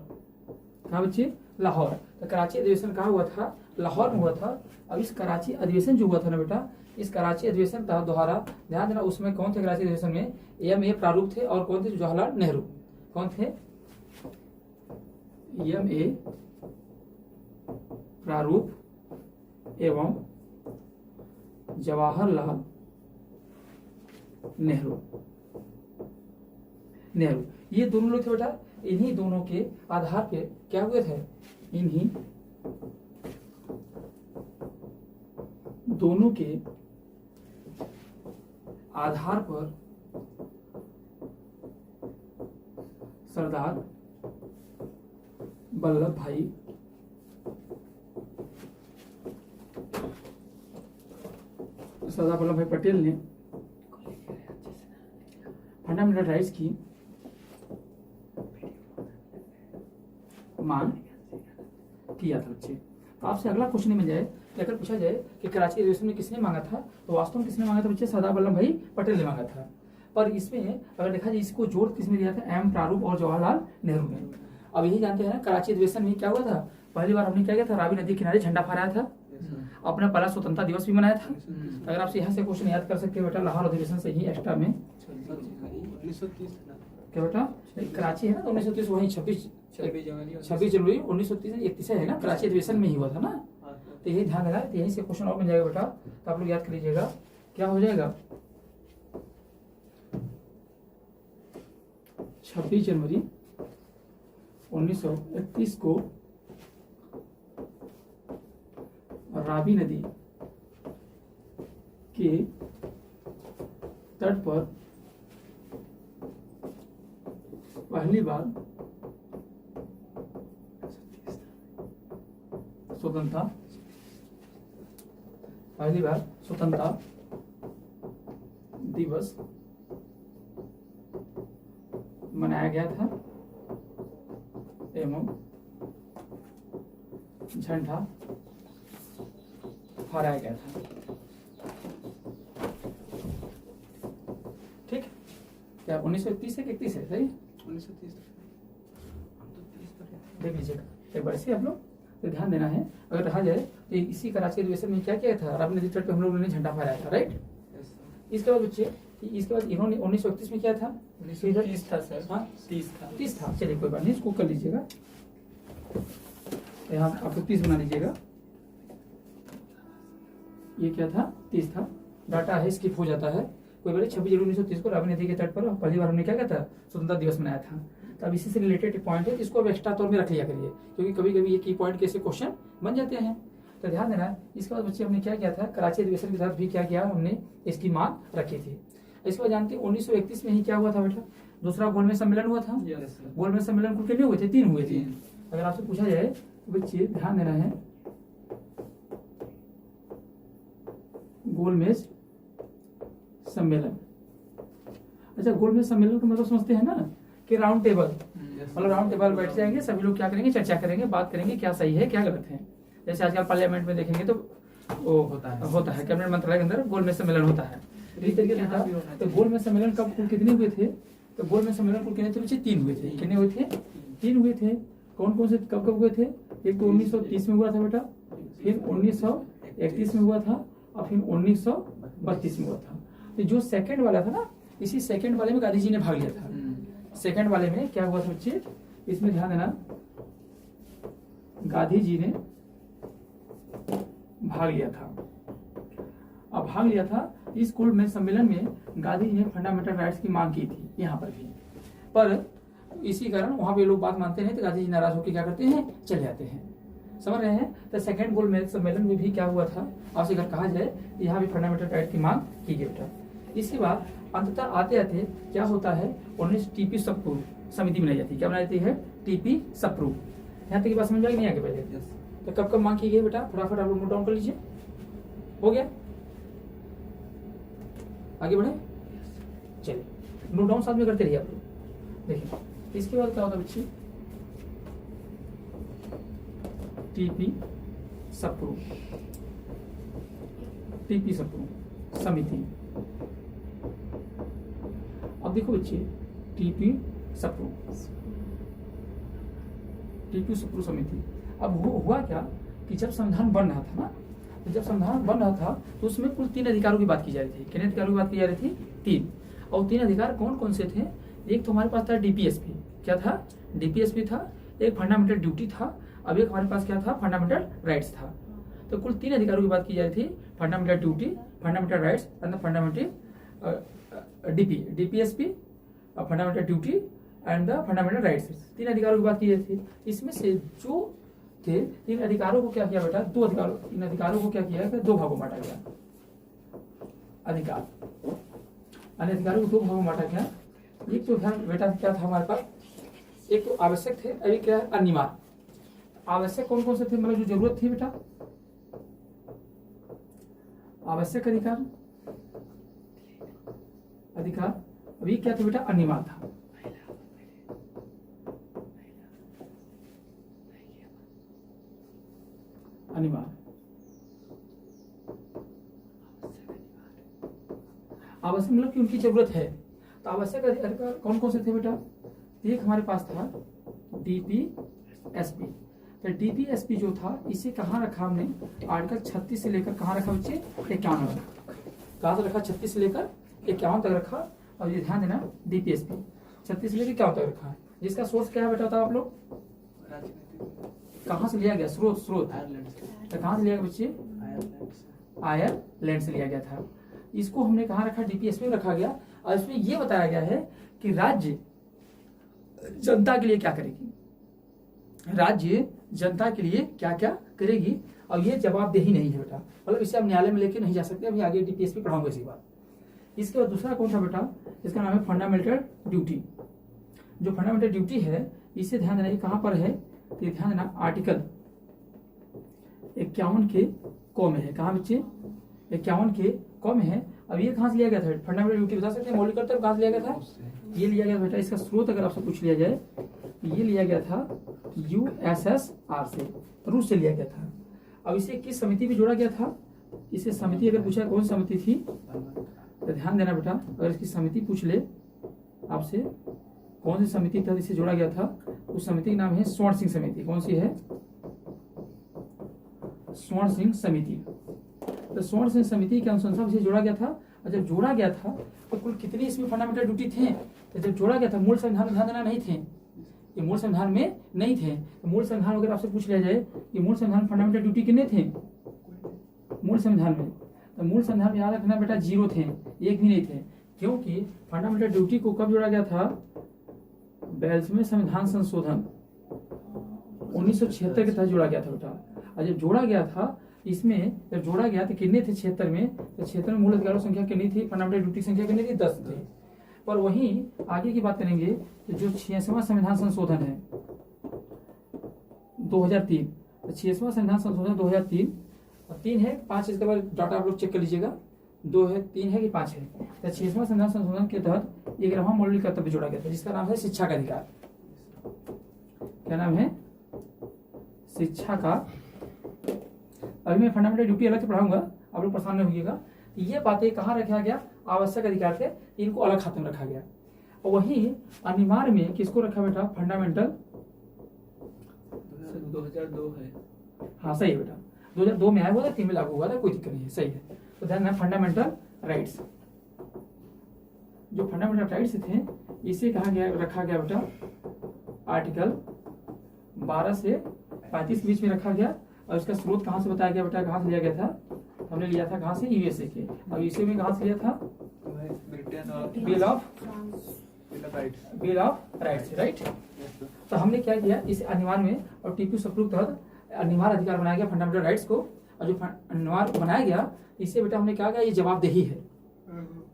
कहाँ बच्चे, लाहौर। तो कराची अधिवेशन कहाँ हुआ था, लाहौर में हुआ था। अब इस कराची अधिवेशन जो हुआ था ना बेटा, इस कराची अधिवेशन द्वारा ध्यान देना, उसमें कौन थे कराची अधिवेशन में, MA प्रारूप थे और कौन थे, जवाहरलाल नेहरू। कौन थे, MA प्रारूप एवं जवाहरलाल नेहरू। ये दोनों लोग थे बेटा। इन्हीं दोनों के आधार पे क्या हुए थे, इन्हीं दोनों के आधार पर सरदार वल्लभ भाई पटेल ने फंडामेंटल राइट्स की मांग किया था बच्चे। तो आपसे अगला क्वेश्चन मिल जाए कि अगर पूछा जाए कि कराची अधिवेशन में किसने मांगा था, तो वास्तव में किसने मांगा था बच्चे, सरदार वल्लभ भाई पटेल ने मांगा था। पर इसमें अगर देखा जाए इसको जोड़ किसने दिया था, M प्रारूप और जवाहरलाल नेहरू ने। अब यही जानते हैं ना, कराची अधिवेशन में क्या हुआ था, पहली बार हमने क्या किया था, रावी नदी किनारे झंडा फहराया था, अपना पहला स्वतंत्रता दिवस भी मनाया था। अगर आपसे यहाँ से क्वेश्चन याद कर सकते हो बेटा, लाहौर अधिवेशन से ही एक्स्ट्रा में 1930 क्या बेटा, कराची है ना, तो 1930 वही 26 जनवरी 1930 31 है ना, कराची अधिवेशन में ही हुआ था ना। तो यही ध्यान देना, तो यहीं से क्वेश्चन और मिल जाएगा बेटा, तो आप लोग याद कर लीजिएगा क्या हो जाएगा, 26 जनवरी 1931 को रावी नदी के तट पर पहली बार स्वतंत्रता दिवस मनाया गया था एवं झंडा फहराया गया था। ठीक, क्या 1931 है कि 31 है, सही 1930 देख लीजिएगा एक बार से आप लोग, तो ध्यान देना है। अगर रहा जाए तो इसी कराची अधिवेशन में क्या किया था, रावी नदी तट पे हम लोगों ने झंडा फहराया था, राइट। इसके बाद बच्चे, इसके बाद इन्होंने 1931 में क्या था, 1930 था सर। हाँ 30 था, चलिए कोई बात नहीं, इसको कर लीजिएगा, यहाँ आपको 30 बना लीजिएगा। ये क्या था, 30 था, डाटा है स्किप हो जाता है, कोई बात 26 जनवरी 1930 को रावी नदी के तट पर पहली बार हमने क्या किया था, स्वतंत्रता दिवस मनाया था। तो अब इसी से रिलेटेड पॉइंट है, इसको अब एक्स्ट्रा तौर में रख लिया करिए, क्योंकि कभी कभी ये की पॉइंट के ऐसे क्वेश्चन बन जाते हैं। तो ध्यान देना। इसके बाद बच्चे हमने क्या किया था, कराची अधिवेशन के साथ भी क्या किया, हमने इसकी मांग रखी थी। इसके बाद जानते हैं 1931 में ही क्या हुआ था बेटा, दूसरा गोलमेज सम्मेलन हुआ था। गोलमेज सम्मेलन कुल कितने हुए थे, 3 हुए थे। अगर आपसे पूछा जाए तो बच्चे ध्यान देना है, गोलमेज सम्मेलन। अच्छा, गोलमेज सम्मेलन का मतलब समझते हैं ना कि राउंड टेबल, मतलब राउंड टेबल बैठ जाएंगे, सभी लोग क्या करेंगे, चर्चा करेंगे, बात करेंगे क्या सही है क्या गलत है। जैसे आजकल पार्लियामेंट में देखेंगे तो वो होता है कैबिनेट मंत्रालय के अंदर गोलमेज सम्मेलन होता है। इसी तरीके से था। तो गोलमेज सम्मेलन कब कुल कितने हुए थे, तो गोलमेज सम्मेलन कुल कितने थे बच्चे, 3 हुए थे। कितने हुए थे, 3 हुए थे। कौन कौन से कब कब हुए थे, एक तो 1930 में हुआ था बेटा, फिर 1931 में हुआ था, और फिर 1932 में हुआ था। तो जो सेकंड वाला था ना, इसी सेकंड वाले में गांधी जी ने भाग लिया था। सेकंड वाले में क्या हुआ था बच्चे, इसमें ध्यान देना, गांधी जी ने भाग लिया था। अब भाग लिया था इस गोलमेज सम्मेलन में, गांधी जी ने फंडामेंटल राइट्स की मांग की थी यहाँ पर भी, पर इसी कारण वहां पे लोग बात मानते हैं तो गांधी जी नाराज होकर क्या करते हैं, चले जाते हैं। समझ रहे हैं। तो सेकंड गोलमेज सम्मेलन में भी क्या हुआ था, आपसे अगर कहा जाए यहाँ भी फंडामेंटल राइट की मांग की गई बेटा। इसके बाद अंततः आते आते क्या होता है, 19 टीपी सप्रू समिति बनाई जाती है। क्या बनाई जाती है, टीपी सप्रू। यहाँ तक की बात समझ में आई नहीं, आगे पहले तो कब कब मांग की गई बेटा, फटाफट आप लोग नोट डाउन कर लीजिए। हो गया, आगे बढ़े, चलिए नोट डाउन साथ में करते रहिए आप लोग। देखिए इसके बाद क्या होता है बच्चे, टीपी सप्रू, टीपी सप्रू समिति। अब देखो बच्चे, टीपी सप्रू, टीपी सप्रू समिति। अब हुआ क्या कि जब संविधान बन रहा था ना, तो जब संविधान बन रहा था तो उसमें कुल 3 अधिकारों की बात की जा रही थी। कितने अधिकारों की बात की जा रही थी, 3। और 3 अधिकार कौन कौन से थे, एक तो हमारे पास था डीपीएसपी। क्या था, डीपीएसपी था। एक फंडामेंटल ड्यूटी था। अब एक हमारे पास क्या था, फंडामेंटल राइट्स था। तो कुल 3 अधिकारों की बात की जा रही थी, fundamental duty, fundamental rights and fundamental DPSP, fundamental duty and the fundamental rights. 3 अधिकारों की बात की जाती थी। इसमें से जो थे 3 अधिकारों को क्या किया बेटा, 2 अधिकारों, 3 अधिकारों को क्या किया गया, 2 भागों में बांटा गया। अधिकार, अन्य अधिकारों को 2 भागों में बांटा गया। एक तो ध्यान बेटा क्या था हमारे पास, एक तो आवश्यक थे, अभी क्या है, अनिवार्य। आवश्यक कौन कौन से थे, मतलब जो जरूरत थी बेटा, आवश्यक अधिकार, अधिकार। अभी क्या था बेटा, अनिवार्य था। अनिवार्य, आवश्यक मतलब कि उनकी जरूरत है। तो आवश्यक अधिकार कौन कौन से थे बेटा, एक हमारे पास था डीपीएसपी। तो डीपीएसपी जो था, इसे कहाँ रखा हमने, आर्टिकल 36 से लेकर कहाँ रखा बच्चे, 51 तक। कहाँ से रखा, 36 से लेकर 51 तक रखा। और ये ध्यान देना, डीपीएसपी 36 से लेकर 51 तक रखा है। जिसका सोर्स क्या है बेटा, बताओ आप लोग, कहाँ से लिया गया, स्रोत तो कहाँ से लिया गया बच्चे, आयरलैंड से लिया गया था। इसको हमने कहाँ रखा, डीपीएसपी में रखा गया। और इसमें यह बताया गया है कि राज्य जनता के लिए क्या करेगी, राज्य जनता के लिए क्या क्या करेगी। और ये जवाबदेही नहीं है बेटा, मतलब इसे आप न्यायालय में लेके नहीं जा सकते। अभी आगे डीपीएसपी पढ़ाऊंगा इसी बात। इसके बाद दूसरा कौन सा बेटा, इसका नाम है फंडामेंटल ड्यूटी। जो फंडामेंटल ड्यूटी है, इसे ध्यान देना, कहाँ पर है, तो ध्यान देना, आर्टिकल 51 के क में है। कहाँ बच्चे, 51 के क में है। अब ये कहाँ से लिया गया था, फंडामेंटल ड्यूटी बता सकते हैं, मौलिक कर्तव्य कहाँ से लिया गया था, ये लिया गया बेटा। इसका स्रोत अगर आपसे पूछ लिया जाए, ये लिया गया था यूएसएसआर से, रूस से लिया गया था। अब इसे किस समिति में जोड़ा गया था, इसे समिति अगर पूछा कौन समिति थी, तो ध्यान देना बेटा, अगर इसकी समिति पूछ ले आपसे, कौन सी समिति था जिसे जोड़ा गया था, उस समिति का नाम है स्वर्ण सिंह समिति। कौन सी है, स्वर्ण सिंह समिति। तो स्वर्ण सिंह समिति के अनुशंसा से जोड़ा गया था। और जब जोड़ा गया था तो कुल कितनी इसमें फंडामेंटल ड्यूटी थे, तो जब जोड़ा गया था, मूल संविधान में ध्यान देना नहीं थे, ये मूल संविधान में नहीं थे। तो मूल संविधान अगर आपसे पूछ लिया जाए कि मूल संविधान फंडामेंटल ड्यूटी कितने थे मूल संविधान में, तो मूल संविधान में याद रखना बेटा 0 थे, 1 भी नहीं थे। क्योंकि फंडामेंटल ड्यूटी को कब जोड़ा गया था, 42वें संविधान संशोधन 1976 के तहत जोड़ा गया था बेटा। और जब जोड़ा गया था इसमें, जब जोड़ा गया तो कितने थे 76 में, तो 76 में मूल अधिकारों की संख्या कितनी थी, फंडामेंटल ड्यूटी की संख्या कितनी थी, 10 थी। पर वहीं आगे की बात करेंगे तो जो 86वां संविधान संशोधन है 2003, तो 86वां संविधान संशोधन 2003 और 3 है 5, इसके बाद डाटा आप लोग चेक कर लीजिएगा, 2 है 3 है कि 5 है। तो 86वां संविधान संशोधन के तहत 11वां मौलिक कर्तव्य जोड़ा गया था जिसका नाम है शिक्षा का अधिकार। क्या नाम है, शिक्षा का। अभी मैं फंडामेंटल ड्यूटी अलग से पढ़ाऊंगा, आप लोग परेशान नहीं होइएगा। ये बातें कहाँ रखा गया, आवश्यक अधिकार थे, इनको अलग खाते में रखा गया। और वही अनिवार्य में किसको रखा बेटा, फंडामेंटल 2002 है। हाँ सही है बेटा, 2002 में आया हुआ था, 3 में लागू हुआ था, कोई दिक्कत नहीं है, सही है। तो ध्यान है फंडामेंटल राइट्स, जो फंडामेंटल राइट्स थे इसे कहा गया, रखा गया बेटा आर्टिकल 12 से 35 के बीच में रखा गया। और इसका स्रोत कहाँ से बताया गया बेटा, कहाँ से लिया गया था, हमने लिया था कहाँ से, यूएसए के। और यूएसए में कहाँ से लिया था, ब्रिटेन और बिल ऑफ राइट्स, राइट। तो हमने क्या किया, इस अनिवार्य में और टीपू सप्रू के तहत अनिवार्य अधिकार बनाया गया फंडामेंटल राइट्स को। और जो अनिवार्य बनाया गया इससे बेटा हमने क्या किया, ये जवाबदेही है।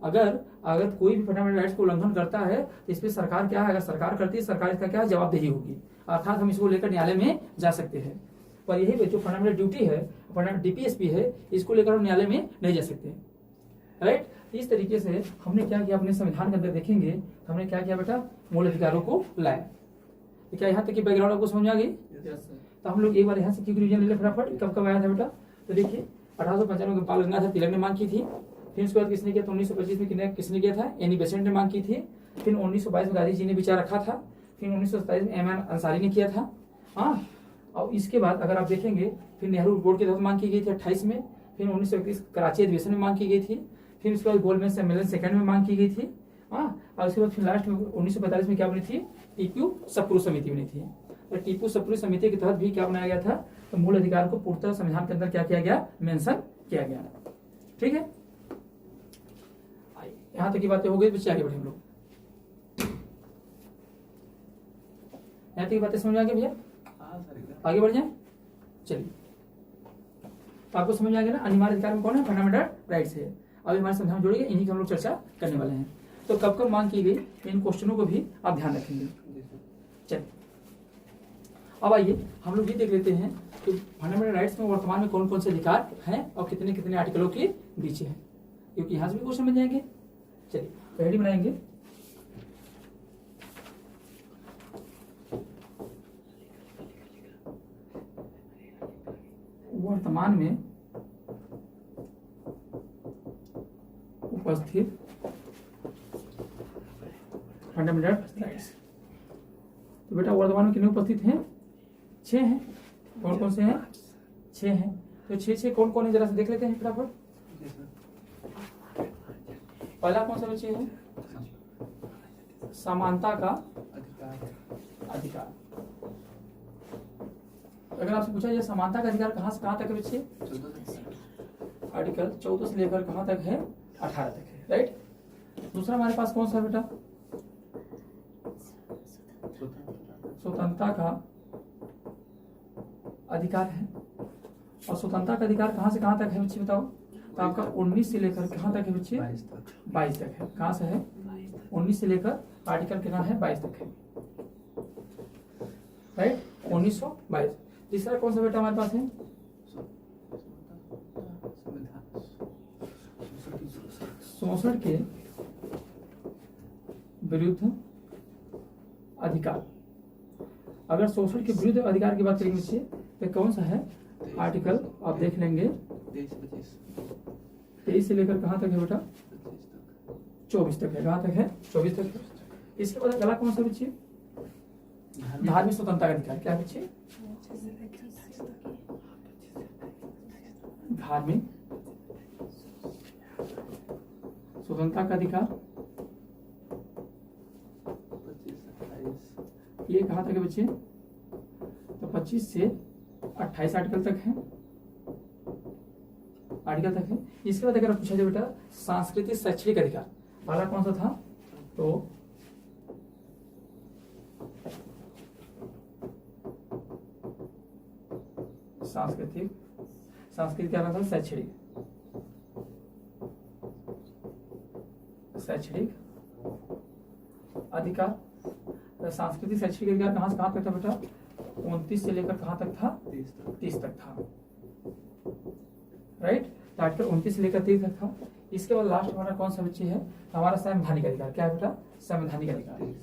अगर कोई भी फंडामेंटल राइट्स को उल्लंघन करता है तो इस पे सरकार क्या है, अगर सरकार करती है सरकार इसका क्या जवाबदेही होगी, अर्थात हम इसको लेकर न्यायालय में जा सकते हैं। पर यही जो फंडामेंटल ड्यूटी है, फंडामेंटल डीपीएसपी है, इसको लेकर हम न्यायालय में नहीं जा सकते, राइट। इस तरीके से हमने क्या किया, अपने संविधान के अंदर देखेंगे तो हमने क्या किया बेटा, मूल अधिकारों को लाया। तो क्या यहाँ तक की बैकग्राउंड आपको समझ आ गई? तो हम लोग एक बार यहाँ से रिवीजन ले ले फटाफट, कब कब आया था बेटा। तो देखिए 1895 में बाल गंगाधर तिलक ने मांग की थी। फिर उसके बाद किसने किया, तो 1925 में किसने किया था, एनी बेसेंट ने मांग की थी। फिर 1922 में गांधी जी ने विचार रखा था। फिर 1927 में एम एन अंसारी ने किया था। हाँ, और इसके बाद अगर आप देखेंगे फिर नेहरू रिपोर्ट के तहत मांग की गई थी 28 में। फिर 1931 कराची अधिवेशन में मांग की गई थी। फिर उसके बाद गोलमेज सम्मेलन सेकंड में मांग की गई थी। हाँ, और उसके बाद फिर लास्ट में 1945 में क्या बनी थी, टीपू सप्रू समिति बनी थी। और टीपू सप्रू समिति के तहत भी क्या बनाया गया था, तो मूल अधिकार को पूर्णतः संविधान के अंदर क्या किया गया, मेंशन किया गया। ठीक है, यहाँ तक की बातें हो गई, बच्चे आगे बढ़े हम लोग। यहाँ तक की बातें समझ आ गई भैया, आगे बढ़ जाए। चलिए, तो आपको समझ आ गया ना, अनिवार्य अधिकार में कौन है, फंडामेंटल राइट्स है। अभी हमारे संविधान जोड़ेंगे, इन्हीं की हम लोग चर्चा करने वाले हैं। तो कब कब मांग की गई, इन क्वेश्चनों को भी आप ध्यान रखेंगे। चलिए, अब आइए हम लोग ये देख लेते हैं कि फंडामेंटल राइट्स में वर्तमान में कौन कौन से अधिकार हैं और कितने कितने आर्टिकलों के बीच है, क्योंकि यहाँ से भी क्वेश्चन बन जाएंगे। चलिए पहली बनाएंगे, वर्तमान में उपस्थित फंडामेंटल राइट्स। तो बेटा वर्तमान में कितने उपस्थित हैं, 6 हैं। कौन कौन से हैं, 6 हैं। तो 6 कौन कौन है, जरा से देख लेते हैं फटाफट। पहला कौन सा बच्चे है, समानता का अधिकार। अगर आपसे पूछा जाए समानता का अधिकार कहां से कहां तक है बच्चे, आर्टिकल 14 से लेकर कहां तक है, 18 तक है, राइट। दूसरा हमारे पास कौन सा बेटा, स्वतंत्रता का अधिकार है। और स्वतंत्रता का अधिकार कहां से कहां तक है बच्चे बताओ, तो आपका 19 से लेकर कहां तक है बच्चे, 22 तक है। कहां से है, 19 से लेकर आर्टिकल कितना है, 22 तक है, राइट, 1922। तीसरा कौन सा बेटा हमारे पास है, 64 के विरुद्ध अधिकार। अगर 64 के विरुद्ध अधिकार की बात करेंगे बच्चे तो कौन सा है, आर्टिकल आप देख लेंगे 23 से लेकर कहां तक है बेटा, 24 तक है। कहां तक है, 24 तक है। इसके बाद अगला कौन सा बच्चे, धार्मिक स्वतंत्रता का अधिकार। क्या बच्चे, धार्मिक स्वतंत्रता का अधिकार। ये कहां तक है बच्चे, तो 25 से 28 आर्टिकल तक है, आर्टिकल तक है। इसके बाद अगर पूछा जाए बेटा सांस्कृतिक शैक्षणिक अधिकार, पहला कौन सा था, तो सांस्कृतिक, सांस्कृतिक क्या था, शैक्षणिक, शैक्षणिक अधिकार। तो सांस्कृतिक शैक्षणिक अधिकार कहाँ से कहाँ तक था बेटा, 29 से लेकर कहाँ तक था, 30 तक था, राइट। आर्टिकल 29 से लेकर 30 तक था। इसके बाद लास्ट हमारा कौन सा बच्चे है, हमारा संवैधानिक अधिकार। क्या है बेटा, संवैधानिक अधिकार,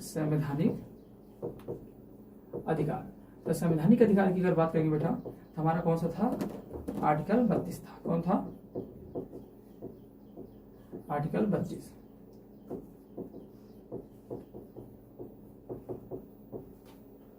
संवैधानिक अधिकार। तो संवैधानिक अधिकार की अगर बात करेंगे बेटा तो हमारा कौन सा था, आर्टिकल 32 था। कौन था, आर्टिकल 32।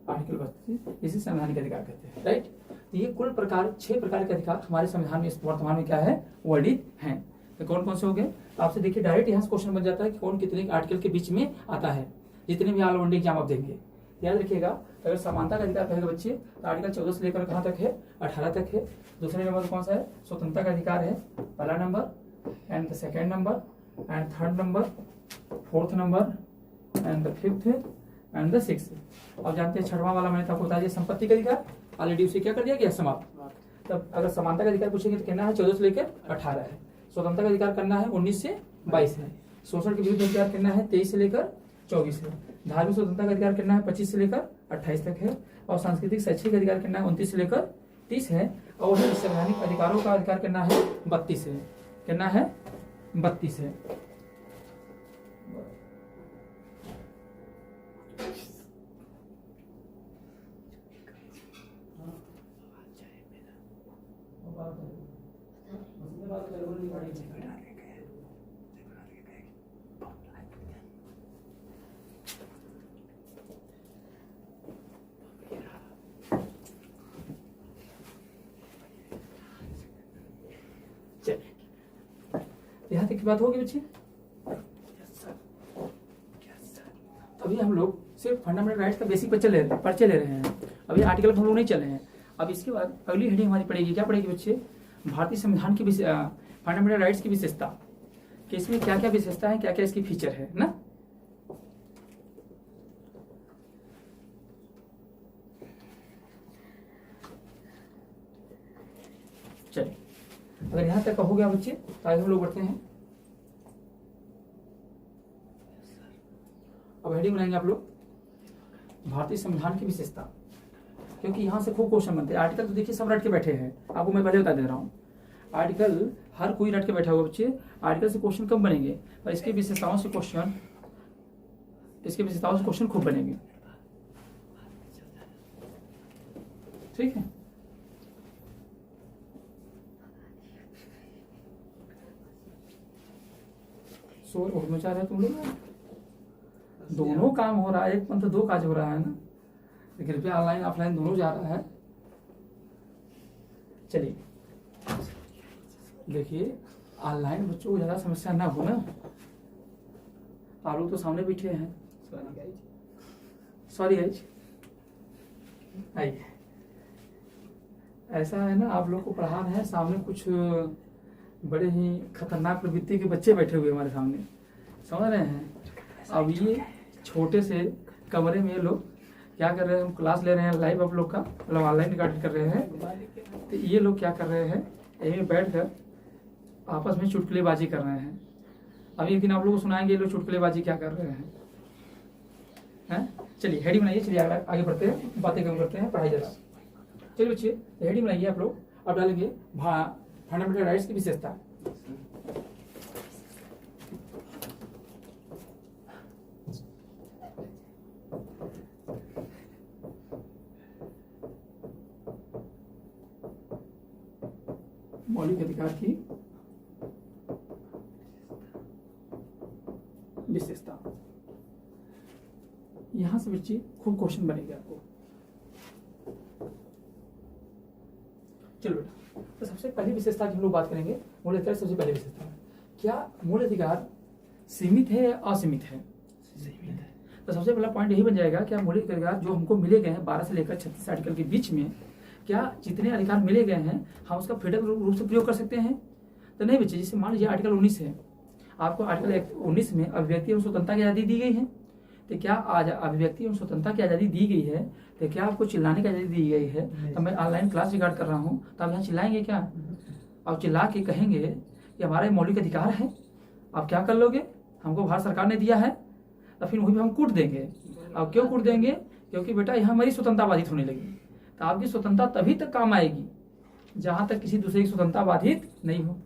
आर्टिकल 32 इसे संवैधानिक अधिकार कहते हैं, राइट। तो ये कुल प्रकार 6 प्रकार के अधिकार हमारे संविधान में वर्तमान में क्या है, वर्णित हैं। तो कौन कौन से हो गए, तो आपसे देखिए डायरेक्ट यहाँ से क्वेश्चन बन जाता है कि कौन कितने आर्टिकल के बीच में आता है, जितने भी ऑल ओवर एग्जाम आप देंगे। याद रखिएगा, अगर समानता का अधिकार कहेगा बच्चे तो आर्टिकल 14 से लेकर कहाँ तक है, 18 तक है। दूसरे नंबर कौन सा है, स्वतंत्रता का अधिकार है, पहला number, and the second number, and third number, fourth number, and the fifth, and the sixth. अब जानते हैं छठवां वाला मैंने आपको बता दिया, संपत्ति का अधिकार, ऑलरेडी उसे क्या कर दिया गया, समाप्त। तब अगर समानता का अधिकार पूछेंगे तो कहना है 14 से लेकर 18 है। स्वतंत्रता का अधिकार करना है 19 से 22 है। शोषण के विरुद्ध अधिकार करना है 23 से लेकर 24 है। धार्मिक स्वतंत्रता का अधिकार करना है 25 से लेकर 28 तक है। और सांस्कृतिक शैक्षिक अधिकार करना है 29 से लेकर 30 है। और संवैधानिक अधिकारों का अधिकार करना है 32 है, करना है 32 है। यहाँ तक की बात होगी बच्चे। अभी हम लोग सिर्फ फंडामेंटल राइट्स का बेसिक परिचय ले रहे हैं। अभी आर्टिकल हम लोग नहीं चले हैं। अब इसके बाद अगली हेडिंग हमारी पड़ेगी, क्या पड़ेगी बच्चे, भारतीय संविधान की फंडामेंटल राइट्स की विशेषता, कि इसमें क्या क्या विशेषता है, क्या क्या इसकी फीचर है ना। चलिए, अगर यहां तक का हो गया बच्चे तो आगे हम लोग बढ़ते हैं। अब हेडिंग बनाएंगे आप लोग, भारतीय संविधान की विशेषता, क्योंकि यहां से खूब क्वेश्चन बनते हैं। आर्टिकल तो देखिए सब रट के बैठे हैं, आपको मैं पहले बता दे रहा हूं। आर्टिकल हर कोई रट के बैठा हुआ बच्चे, आर्टिकल से क्वेश्चन कम बनेंगे और इसकी विशेषताओं से क्वेश्चन खूब बनेंगे, ठीक है। शोर बहुत मचा रहा है तुम लोग, दोनों काम हो रहा है, एक पंथ दो काज हो रहा है ना। कृपया ऑनलाइन ऑफलाइन दोनों जा रहा है। चलिए देखिए, ऑनलाइन बच्चों को ज्यादा समस्या ना हो ना, आप लोग तो सामने बैठे हैं। सॉरी गाइज, आइए, ऐसा है ना, आप लोग को पढ़ा रहे हैं, सामने कुछ बड़े ही खतरनाक प्रवृत्ति के बच्चे बैठे हुए हमारे सामने, समझ रहे हैं। अब ये छोटे से कमरे में लोग क्या कर रहे हैं, हम क्लास ले रहे हैं लाइव, आप लोग का मतलब ऑनलाइन रिकॉर्ड कर रहे हैं। तो ये लोग क्या कर रहे हैं, यहीं बैठकर आपस में चुटकुलेबाजी कर रहे हैं। अभी एक दिन आप लोग को सुनाएंगे ये लोग चुटकुलेबाजी क्या कर रहे हैं। चलिए हेडिंग बनाइए, चलिए आगे बढ़ते हैं, बातें कम करते हैं, पढ़ाई जरा। चलिए बच्चे हेडिंग बनाइए आप लोग। अब डालेंगे फंडामेंटल राइट्स की विशेषता। मौलिक अधिकार की विशेषता। यहां से बच्चे खूब क्वेश्चन बनेंगे आपको। चलो बेटा, तो सबसे पहली विशेषता की हम लोग बात करेंगे, मूल अधिकार। सबसे पहली विशेषता, क्या मूल अधिकार सीमित है या असीमित है? सीमित है। तो सबसे पहला पॉइंट यही बन जाएगा, क्या मौलिक अधिकार जो हमको मिले गए हैं 12 से लेकर 36 आर्टिकल के बीच में, क्या जितने अधिकार मिले गए हैं हम उसका फ्रीडम रूप से प्रयोग कर सकते हैं? तो नहीं बच्चे। जैसे मान लीजिए आर्टिकल 19 है, आपको आर्टिकल 19 में अभिव्यक्ति एवं स्वतंत्रता की आज़ादी दी गई है। तो क्या आज अभिव्यक्ति एवं स्वतंत्रता की आज़ादी दी गई है, तो क्या आपको चिल्लाने की आज़ादी दी गई है? तो मैं ऑनलाइन क्लास रिकॉर्ड कर रहा हूँ, तो आप यहाँ चिल्लाएंगे क्या? आप चिल्ला के कहेंगे कि हमारा मौलिक अधिकार है, आप क्या कर लोगे, हमको भारत सरकार ने दिया है, तो फिर वहीं पर हम कूट देंगे। अब क्यों कूट देंगे? क्योंकि बेटा यहाँ हमारी स्वतंत्रता बाधित होने लगी। तो आपकी स्वतंत्रता तभी तक काम आएगी जहाँ तक किसी दूसरे की स्वतंत्रता बाधित नहीं हो।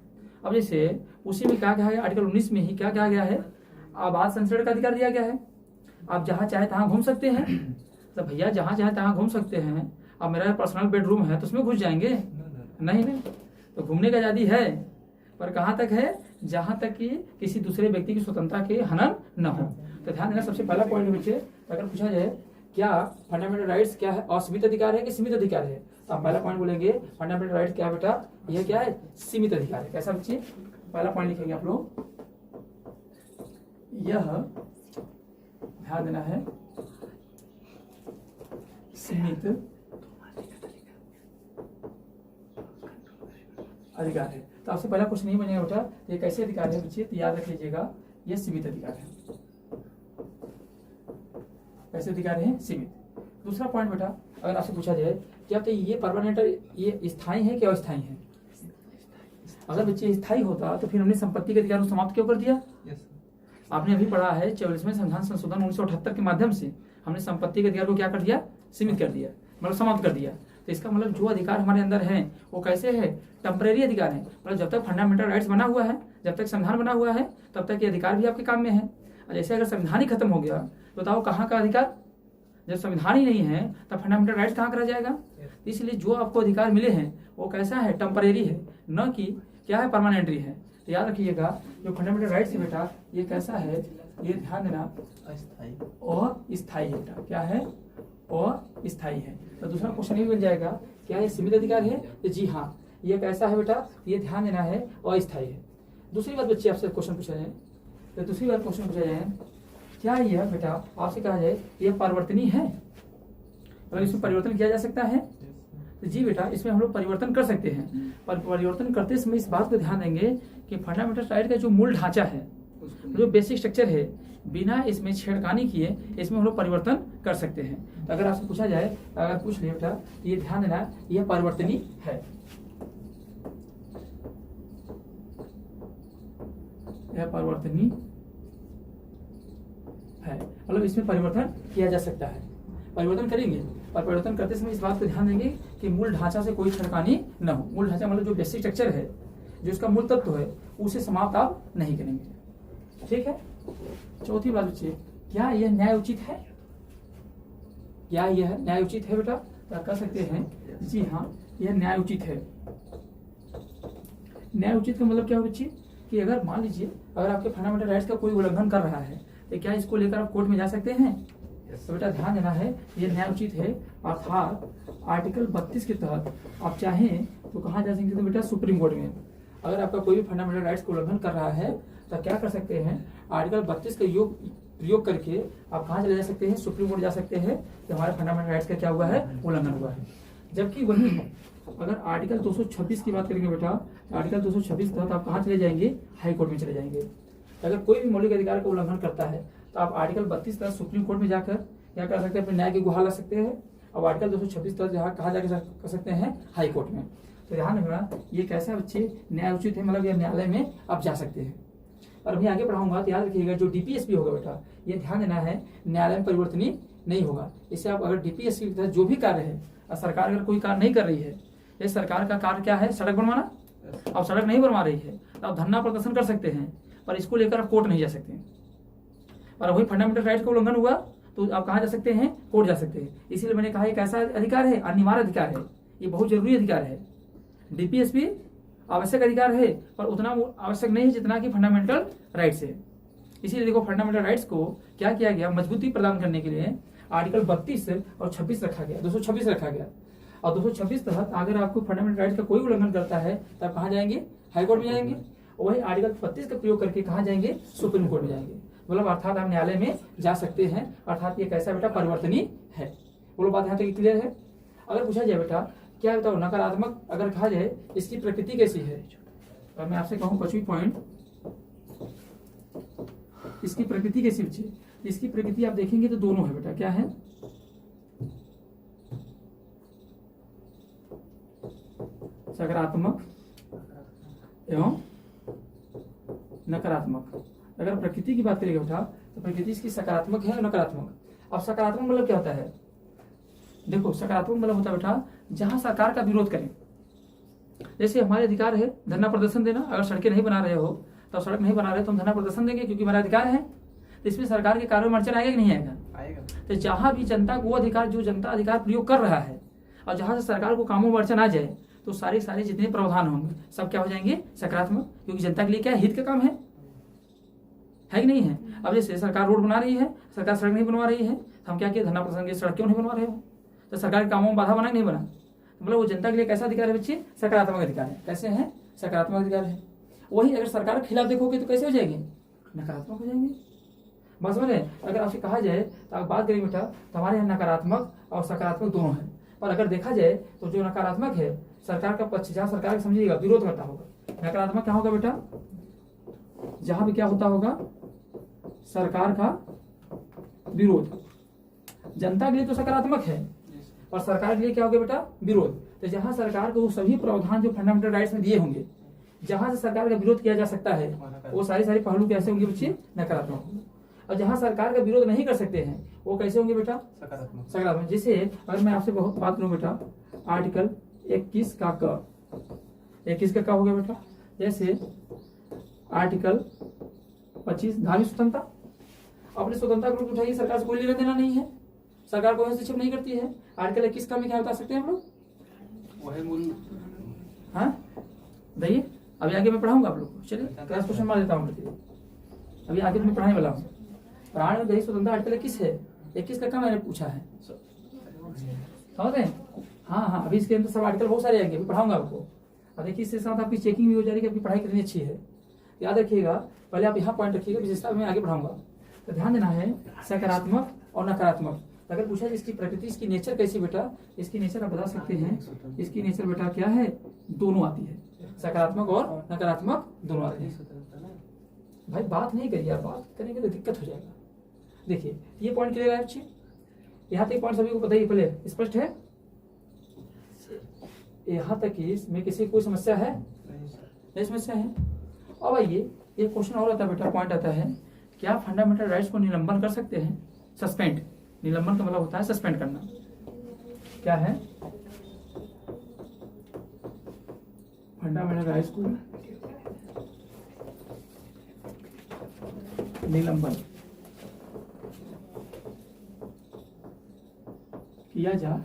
अब जैसे उसी में क्या कहा गया, आर्टिकल 19 में ही क्या कहा गया है, आवास संरक्षण का अधिकार दिया गया है। आप जहाँ चाहे तहाँ घूम सकते हैं। तो भैया जहाँ चाहे तहाँ घूम सकते हैं। अब मेरा पर्सनल बेडरूम है तो उसमें घुस जाएंगे? नहीं नहीं। तो घूमने की आज़ादी है, पर कहाँ तक है? जहाँ तक कि किसी दूसरे व्यक्ति की स्वतंत्रता के हनन न हो। तो ध्यान देना, सबसे पहला पॉइंट बच्चे, अगर पूछा जाए क्या फंडामेंटल राइट्स क्या है, असीमित अधिकार है कि सीमित अधिकार है, तो आप पहला पॉइंट बोलेंगे फंडामेंटल राइट क्या है बेटा, यह क्या है? सीमित अधिकार है। कैसा बच्चे? पहला पॉइंट लिखेंगे आप लोग, यह ध्यान देना है सीमित अधिकार है। तो आपसे पहला क्वेश्चन नहीं बनेगा बेटा ये कैसे अधिकार है बच्चे, तो याद रख लीजिएगा ये सीमित अधिकार है। कैसे अधिकार है? सीमित। दूसरा पॉइंट बेटा, अगर आपसे पूछा जाए क्या तो ये परमानेंट, ये स्थायी है कि अस्थायी है? अगर बच्चे स्थायी होता तो फिर हमने संपत्ति के अधिकार को समाप्त क्यों कर दिया? आपने अभी पढ़ा है 44वें संविधान संशोधन 1978 के माध्यम से हमने संपत्ति के अधिकार को क्या कर दिया? सीमित कर दिया, मतलब समाप्त कर दिया। तो इसका मतलब जो अधिकार हमारे अंदर हैं वो कैसे है? टेम्परेरी अधिकार है। मतलब जब तक फंडामेंटल राइट्स बना हुआ है, जब तक संविधान बना हुआ है, तब तक ये अधिकार भी आपके काम में है। और जैसे अगर संविधान ही खत्म हो गया तो बताओ कहाँ का अधिकार? जब संविधान ही नहीं है तब फंडामेंटल राइट्स कहाँ करा जाएगा? इसलिए जो आपको अधिकार मिले हैं वो कैसा है? टेम्परेरी है, न कि क्या है? परमानेंटरी है। तो याद रखिएगा जो फंडामेंटल राइट्स है बेटा ये कैसा है? ये ध्यान देना, अस्थायी और स्थायी है बेटा। क्या है? और स्थायी है। तो दूसरा क्वेश्चन ये बन जाएगा क्या ये सीमित अधिकार है? तो जी हाँ, ये कैसा है बेटा? ये ध्यान देना है अस्थायी है। दूसरी बात बच्चे आपसे क्वेश्चन पूछा जाए, तो दूसरी बात क्वेश्चन पूछा जाए क्या यह बेटा आपसे कहा जाए ये परिवर्तनीय है, अगर इसमें परिवर्तन किया जा सकता है? तो जी बेटा इसमें हम लोग परिवर्तन कर सकते हैं, पर परिवर्तन करते समय इस बात को ध्यान देंगे कि फंडामेंटल राइट का जो मूल ढांचा है, जो बेसिक स्ट्रक्चर है, बिना इसमें छेड़खानी किए इसमें हम लोग परिवर्तन कर सकते हैं। तो अगर आपसे पूछा जाए, अगर पूछ ले बेटा ये ध्यान देना यह परिवर्तनीय है, यह परिवर्तनीय है, मतलब इसमें परिवर्तन किया जा सकता है। परिवर्तन करेंगे और परिवर्तन करते समय इस बात को ध्यान देंगे कि मूल ढांचा से कोई छेड़खानी न हो। मूल ढांचा मतलब जो बेसिक स्ट्रक्चर है, जो इसका मूल तत्व है, उसे समाप्त आप नहीं करेंगे। ठीक है। चौथी बात बच्चे, क्या यह न्याय उचित है? क्या यह न्याय उचित है बेटा? तो कह सकते हैं जी हाँ यह न्याय उचित है। न्याय उचित का मतलब क्या हो बच्चे कि अगर मान लीजिए अगर आपके फंडामेंटल राइट्स का कोई उल्लंघन कर रहा है तो क्या इसको लेकर आप कोर्ट में जा सकते हैं? तो बेटा ध्यान देना है ये न्याय उचित है, अर्थात आर्टिकल 32 के तहत आप चाहें तो कहाँ जा सकते? तो बेटा सुप्रीम कोर्ट में। अगर आपका कोई भी फंडामेंटल राइट्स का उल्लंघन कर रहा है तो क्या कर सकते हैं? आर्टिकल 32 का प्रयोग करके आप कहाँ चले जा सकते हैं? सुप्रीम कोर्ट जा सकते हैं कि हमारे फंडामेंटल राइट्स का क्या हुआ है? उल्लंघन हुआ है। जबकि वही अगर आर्टिकल 226 की बात करेंगे बेटा, आर्टिकल 226 तहत आप कहाँ चले जाएंगे? हाई कोर्ट में चले जाएंगे। अगर कोई भी मौलिक अधिकार का उल्लंघन करता है तो आप आर्टिकल 32 तहत सुप्रीम कोर्ट में जाकर क्या कर सकते हैं? अपने न्याय की गुहार ला सकते हैं। और आर्टिकल 226 तहत जहाँ कहाँ जाकर कर सकते हैं? हाई कोर्ट में। तो ध्यान रखना ये कैसा बच्चे न्याय उचित है, मतलब ये न्यायालय में आप जा सकते हैं। और अभी आगे पढ़ाऊंगा तो याद रखिएगा जो डीपीएसपी होगा बेटा ये ध्यान देना है न्यायालय में परिवर्तनीय नहीं होगा। इससे आप अगर डीपीएसपी के तहत जो भी कार्य है और सरकार अगर कोई कार्य नहीं कर रही है, ये सरकार का कार्य क्या है? सड़क बनवाना, अब सड़क नहीं बनवा रही है तो आप धरना प्रदर्शन कर सकते हैं, पर इसको लेकर आप कोर्ट नहीं जा सकते। और वही फंडामेंटल राइट का उल्लंघन हुआ तो आप कहाँ जा सकते हैं? कोर्ट जा सकते हैं। इसीलिए मैंने कहा एक ऐसा अधिकार है, अनिवार्य अधिकार है, ये बहुत जरूरी अधिकार है। डीपीएसपी आवश्यक अधिकार है पर उतना आवश्यक नहीं है जितना कि फंडामेंटल राइट्स है। इसीलिए देखो फंडामेंटल राइट्स को क्या किया गया? मजबूती प्रदान करने के लिए आर्टिकल 32 और 26 रखा गया, 226 रखा गया। और 226 तहत अगर आपको फंडामेंटल राइट्स का कोई उल्लंघन करता है तो आप कहाँ जाएंगे? हाई कोर्ट में जाएंगे। वही आर्टिकल 32 का प्रयोग करके कहाँ जाएंगे? सुप्रीम कोर्ट में जाएंगे। मतलब अर्थात आप न्यायालय में जा सकते हैं। अर्थात ये कैसा बेटा? परिवर्तनीय है। बोलो बात यहाँ तक क्लियर है? अगर पूछा जाए बेटा क्या बताओ नकारात्मक अगर कहा जाए इसकी प्रकृति कैसी है, और मैं आपसे कहूँ 5वीं पॉइंट, इसकी प्रकृति कैसी बच्ची? इसकी प्रकृति आप देखेंगे तो दोनों है बेटा, क्या है, सकारात्मक एवं नकारात्मक। अगर प्रकृति की बात करेंगे बेटा तो प्रकृति इसकी सकारात्मक है और नकारात्मक। अब सकारात्मक मतलब क्या होता है, देखो सकारात्मक मतलब होता है बेटा जहां सरकार का विरोध करें। जैसे हमारे अधिकार है धरना प्रदर्शन देना, अगर सड़कें नहीं बना रहे हो तो सड़क नहीं बना रहे तो हम धरना प्रदर्शन देंगे क्योंकि हमारा अधिकार है। तो इसमें सरकार के कार्यों में अड़चन आएगा कि नहीं आएगा? आएगा। तो जहां भी जनता को वो अधिकार, जो जनता अधिकार प्रयोग कर रहा है और जहां से सरकार को कामों में अड़चन आ जाए तो सारे जितने प्रावधान होंगे सब क्या हो जाएंगे, सकारात्मक, क्योंकि जनता के लिए क्या हित का काम है कि नहीं है। अब जैसे सरकार रोड बना रही है, सरकार सड़क नहीं बनवा रही है, तो हम क्या किए, धरना प्रदर्शन के, सड़क क्यों नहीं बनवा रहे हो, तो सरकार के कामों में बाधा बना नहीं बना, तो मतलब वो जनता के लिए कैसा अधिकार है बच्चे, सकारात्मक अधिकार है। कैसे है, सकारात्मक अधिकार है। वही अगर सरकार के खिलाफ देखोगे तो कैसे हो जाएंगे, नकारात्मक हो जाएंगे। बस समझ रहे, अगर आपसे कहा जाए तो आप बात करेंगे बेटा तो हमारे यहाँ नकारात्मक और सकारात्मक दोनों है, पर अगर देखा जाए तो जो नकारात्मक है सरकार का पक्ष, जहाँ सरकार समझिएगा विरोध करता होगा। नकारात्मक क्या होगा बेटा, जहां भी क्या होता होगा, सरकार का विरोध। जनता के लिए तो सकारात्मक है और सरकार के लिए क्या होगा बेटा, विरोध। तो जहां सरकार को सभी प्रावधान जो फंडामेंटल राइट्स में दिए होंगे, जहां से सरकार का विरोध किया जा सकता है, वो सारे पहलू कैसे होंगे बच्चे, नकारात्मक होंगे। और जहां सरकार का विरोध नहीं कर सकते हैं वो कैसे होंगे बेटा, सकारात्मक। जैसे अगर मैं आपसे बहुत बात करूं बेटा, आर्टिकल 21 का क हो गया बेटा, जैसे आर्टिकल 25 धार्मिक स्वतंत्रता। अपनी स्वतंत्रता को उठाइए, सरकार से कोई लेना देना नहीं है, सरकार कोई हस्तक्षेप नहीं करती है। आर्टिकल 21 का में क्या बता सकते हैं हम लोग, वही मूल। हाँ बताइए, अभी आगे मैं पढ़ाऊंगा आप लोग को, चलिए क्लास क्वेश्चन मार देता हूँ, अभी आगे मैं पढ़ाने वाला हूँ। प्राण में दही स्वतंत्रता आर्टिकल 21 है, 21 का मैंने पूछा है, समझ रहे हैं? हाँ, अभी इसके अंदर सब आर्टिकल बहुत सारे आएंगे, अभी पढ़ाऊंगा आपको। और देखिए इसके साथ आपकी चेकिंग भी हो जाएगी कि आपकी पढ़ाई कितनी अच्छी है। याद रखिएगा, पहले आप यहाँ पॉइंट रखिएगा, विशेषता में आगे पढ़ाऊंगा। तो ध्यान देना है सकारात्मक और नकारात्मक। अगर पूछा इसकी प्रकृति, इसकी नेचर कैसी बेटा, इसकी नेचर आप बता सकते हैं, इसकी नेचर बेटा क्या है, दोनों आती है, सकारात्मक और नकारात्मक दोनों आती है। भाई बात नहीं करिए, आप बात करेंगे तो दिक्कत हो जाएगा। देखिए ये पॉइंट क्लियर है अच्छी, यहाँ तक पॉइंट सभी को बताइए, पहले स्पष्ट है, यहाँ तक इसमें किसी कोई समस्या है, नहीं समस्या है। अब आइए एक क्वेश्चन और आता है बेटा, पॉइंट आता है, क्या फंडामेंटल राइट्स को निलंबन कर सकते हैं, सस्पेंड। निलंबन का मतलब होता है सस्पेंड करना। क्या है, फंडामेंटल राइट्स को निलंबन किया जा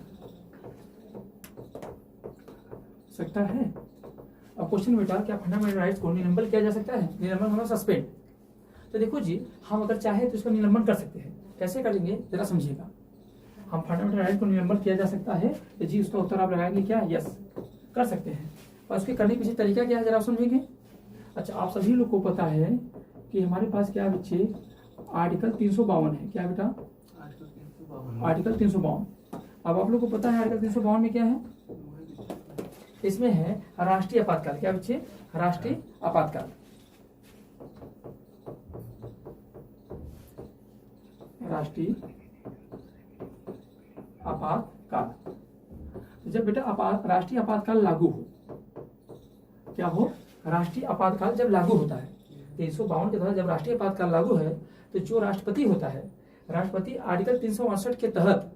सकता है। अब क्वेश्चन बेटा, क्या फंडामेंटल राइट्स को निलंबन किया जा सकता है, निलंबन मतलब सस्पेंड। तो देखो जी, हम अगर चाहे तो इसका निलंबन कर सकते हैं। कैसे करेंगे जरा समझिएगा। हम फंडामेंटल राइट को निलंबन किया जा सकता है, तो जी उसका उत्तर आप लगाएंगे क्या, यस कर सकते हैं। और उसके करने के पीछे तरीका क्या है जरा आप समझेंगे। अच्छा, आप सभी लोग को पता है कि हमारे पास क्या बच्चे, आर्टिकल 352 है, क्या बेटा, आर्टिकल 352। अब आप लोग को पता है आर्टिकल 352 में क्या है, इसमें है राष्ट्रीय आपातकाल। क्या बच्चे, राष्ट्रीय आपातकाल। राष्ट्रीय आपातकाल, जब बेटा राष्ट्रीय आपातकाल लागू हो, क्या हो, राष्ट्रीय आपातकाल जब लागू होता है 352 के तहत, जब राष्ट्रीय आपातकाल लागू है तो जो राष्ट्रपति होता है, राष्ट्रपति आर्टिकल 368 के तहत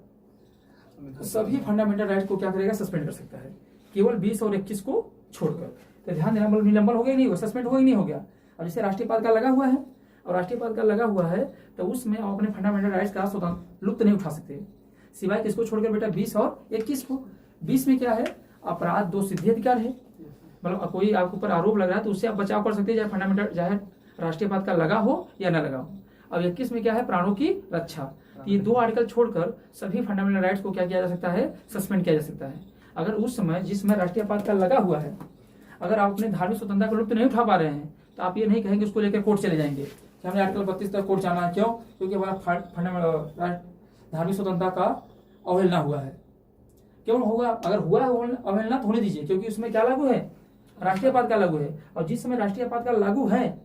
सभी फंडामेंटल राइट को क्या करेगा, सस्पेंड कर सकता है, केवल 20 और 21 को छोड़कर। तो ध्यान देना, मतलब निलंबन हो गया नहीं, सस्पेंड हो ही नहीं हो गया। अब जैसे राष्ट्रीय आपातकाल लगा हुआ है और राष्ट्रीय आपातकाल लगा हुआ है तो उसमें आप अपने फंडामेंटल राइट्स का स्वतंत्र लुप्त नहीं उठा सकते, सिवाय किसको छोड़कर बेटा, 20 और 21 को। 20 में क्या है, अपराध दो सिद्धि अधिकार है, मतलब कोई आपके ऊपर आरोप लग रहा है तो उससे आप बचाव कर सकते हैं, चाहे फंडामेंटल चाहे राष्ट्रीय आपातकाल लगा हो या न लगा हो। अब 21 में क्या है, प्राणों की रक्षा। तो ये दो आर्टिकल छोड़कर सभी फंडामेंटल राइट्स को क्या किया जा सकता है, सस्पेंड किया जा सकता है। अगर उस समय जिस समय राष्ट्रीय आपातकाल लगा हुआ है, अगर आप अपने धार्मिक स्वतंत्रता को लुप्त नहीं उठा पा रहे हैं तो आप ये नहीं कहेंगे उसको लेकर कोर्ट चले जाएंगे कि हमने आर्टिकल 32 तक कोर्ट जाना है। क्यों, क्योंकि हमारा फंडामेंटल धार्मिक स्वतंत्रता का अवहेलना हुआ है। क्यों होगा, अगर हुआ है अवहेलना तो होने दीजिए, क्योंकि उसमें क्या लागू है, राष्ट्रीय आपातकाल लागू है। और जिस समय राष्ट्रीय आपातकाल लागू है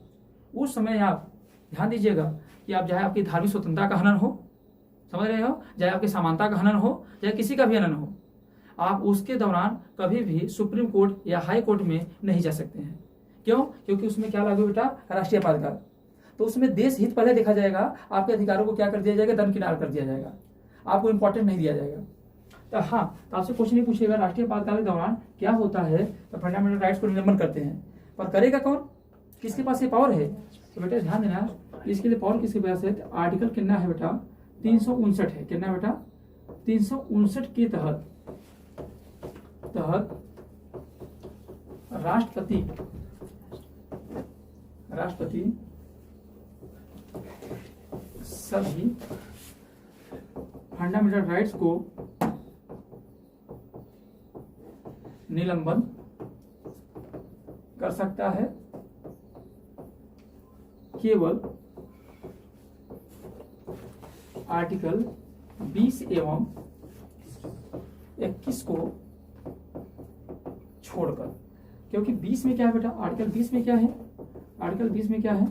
उस समय आप ध्यान दीजिएगा कि आप चाहे आपकी धार्मिक स्वतंत्रता का हनन हो, समझ रहे हो, चाहे आपकी समानता का हनन हो, चाहे किसी का भी हनन हो, आप उसके दौरान कभी भी सुप्रीम कोर्ट या हाई कोर्ट में नहीं जा सकते हैं। क्यों? क्योंकि उसमें क्या लागू बेटा, राष्ट्रीय आपातकाल। तो उसमें देश हित पहले देखा जाएगा, आपके अधिकारों को क्या कर दिया जाएगा, दरकिनार कर दिया जाएगा, आपको इंपॉर्टेंट नहीं दिया जाएगा। तो हाँ, तो आपसे क्वेश्चन नहीं पूछेगा राष्ट्रीय आपातकाल के दौरान क्या होता है, तो फंडामेंटल राइट्स को निलंबन करते हैं, पर करेगा कौन, किसके पास ये पावर है? तो बेटा ध्यान देना, इसके लिए पावर किसके पास है? तो आर्टिकल कितना है बेटा, 359 है। कितना है बेटा? 359 के तहत राष्ट्रपति सभी फंडामेंटल राइट्स को निलंबन कर सकता है, केवल आर्टिकल 20 एवं 21 को छोड़कर। क्योंकि 20 में क्या है बेटा, आर्टिकल 20 में क्या है, आर्टिकल 20 में क्या है,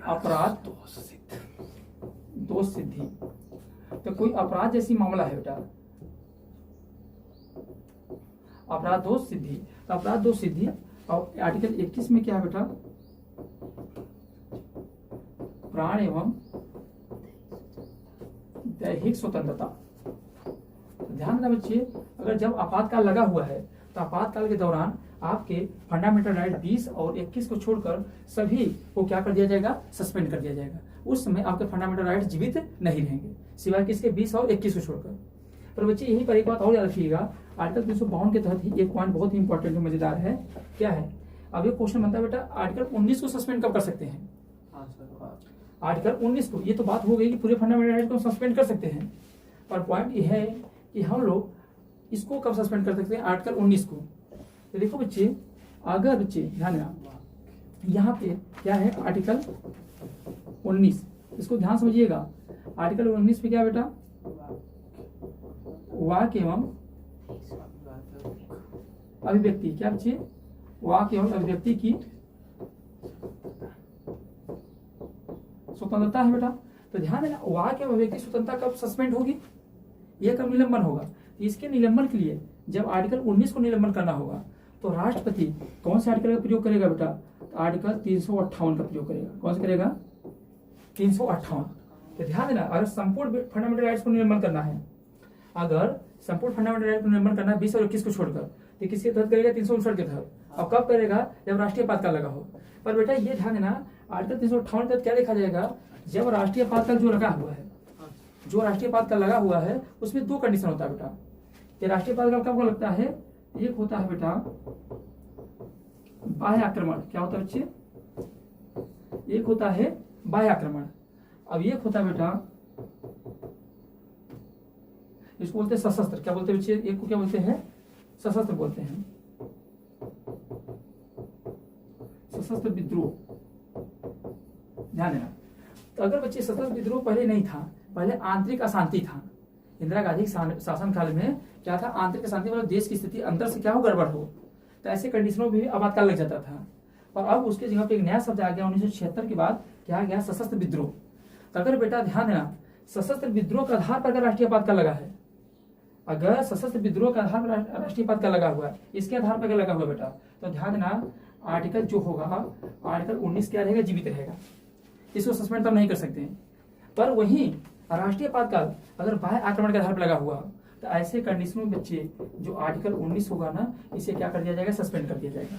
अपराध दोष सिद्धि। तो कोई अपराध जैसी मामला है बेटा, अपराध दोष सिद्धि, तो अपराध दोष सिद्धि। और आर्टिकल 21 में क्या है बेटा, प्राण एवं दैहिक स्वतंत्रता। तो ध्यान देना बच्चे, अगर जब आपातकाल लगा हुआ है तो आपातकाल के दौरान आपके फंडामेंटल राइट 20 और 21 को छोड़कर सभी को क्या कर दिया जाएगा, सस्पेंड कर दिया जाएगा। उस समय आपके फंडामेंटल राइट जीवित नहीं रहेंगे, सिवाय किसके, 20 और 21 को छोड़कर। पर बच्चे यहीं पर एक बात और याद रखिएगा, आर्टिकल 352 के तहत ही एक पॉइंट बहुत ही इंपॉर्टेंट है, मजेदार है। क्या है? अब एक क्वेश्चन बनता है बेटा, आर्टिकल 19 को सस्पेंड कब कर सकते हैं? आर्टिकल 19 को, ये तो बात हो गई कि पूरे फंडामेंटल राइट को सस्पेंड कर सकते हैं, पर पॉइंट ये है कि हम लोग इसको कब सस्पेंड कर सकते हैं, आर्टिकल 19 को। तो देखो बच्चे, अगर बच्चे ध्यान देना, यहाँ पे क्या है, आर्टिकल 19, इसको ध्यान समझिएगा। आर्टिकल 19 पे क्या बेटा, वाक एवं अभिव्यक्ति, क्या बच्चे, वाक एवं अभिव्यक्ति की स्वतंत्रता है बेटा। तो ध्यान देना, वाक एवं अभिव्यक्ति स्वतंत्रता कब सस्पेंड होगी, यह कब निलंबन होगा? इसके निलंबन के लिए जब आर्टिकल 19 को निलंबन करना होगा तो राष्ट्रपति कौन से आर्टिकल का प्रयोग करेगा बेटा, तो आर्टिकल 358 का प्रयोग करेगा। कौन से करेगा, 358। तो ध्यान देना, अगर संपूर्ण फंडामेंटल राइट्स को निलंबन करना है, अगर संपूर्ण फंडामेंटल राइट को निलंबन करना है 20 और 21 को छोड़कर, तो किसके तहत करेगा, 359 के तहत। अब कब करेगा, जब राष्ट्रीय आपातकाल लगा हो। पर बेटा ये ध्यान देना, आर्टिकल 358 के तहत क्या देखा जाएगा, जब राष्ट्रीय आपातकाल जो लगा हुआ है, जो राष्ट्रीय आपातकाल लगा हुआ है उसमें दो कंडीशन होता है बेटा। ये राष्ट्रीय आपातकाल कब लगता है, एक होता है बेटा बाह्य आक्रमण, क्या होता है बच्चे, एक होता है बाह्य आक्रमण, अब एक होता है बेटा, इसको बोलते हैं सशस्त्र, क्या बोलते हैं बच्चे, एक को क्या बोलते हैं, सशस्त्र बोलते हैं, सशस्त्र विद्रोह। ध्यान देना, तो अगर बच्चे सशस्त्र विद्रोह पहले नहीं था, पहले आंतरिक अशांति था। इंदिरा गांधी शासन काल में क्या था, आंतरिक अशांति, मतलब देश की स्थिति अंदर से क्या हो, गड़बड़ हो, तो ऐसे कंडीशनों में भी आपातकाल लग जाता था। और अब उसके जगह पे एक नया शब्द आ गया 1976 के बाद, क्या आ गया, सशस्त्र विद्रोह। तो अगर बेटा ध्यान देना, सशस्त्र विद्रोह के आधार पर अगर राष्ट्रीय आपातकाल लगा है, अगर सशस्त्र विद्रोह के आधार पर राष्ट्रीय आपातकाल लगा हुआ है, इसके आधार पर लगा हुआ बेटा, तो ध्यान देना, आर्टिकल जो होगा, आर्टिकल 19 क्या रहेगा, जीवित रहेगा, इसको सस्पेंड तब नहीं कर सकते हैं। पर वहीं राष्ट्रीय आपातकाल अगर बाह्य आक्रमण के आधार पर लगा हुआ, तो ऐसे कंडीशनों में बच्चे जो आर्टिकल 19 होगा ना, इसे क्या कर दिया जाएगा, सस्पेंड कर दिया जाएगा।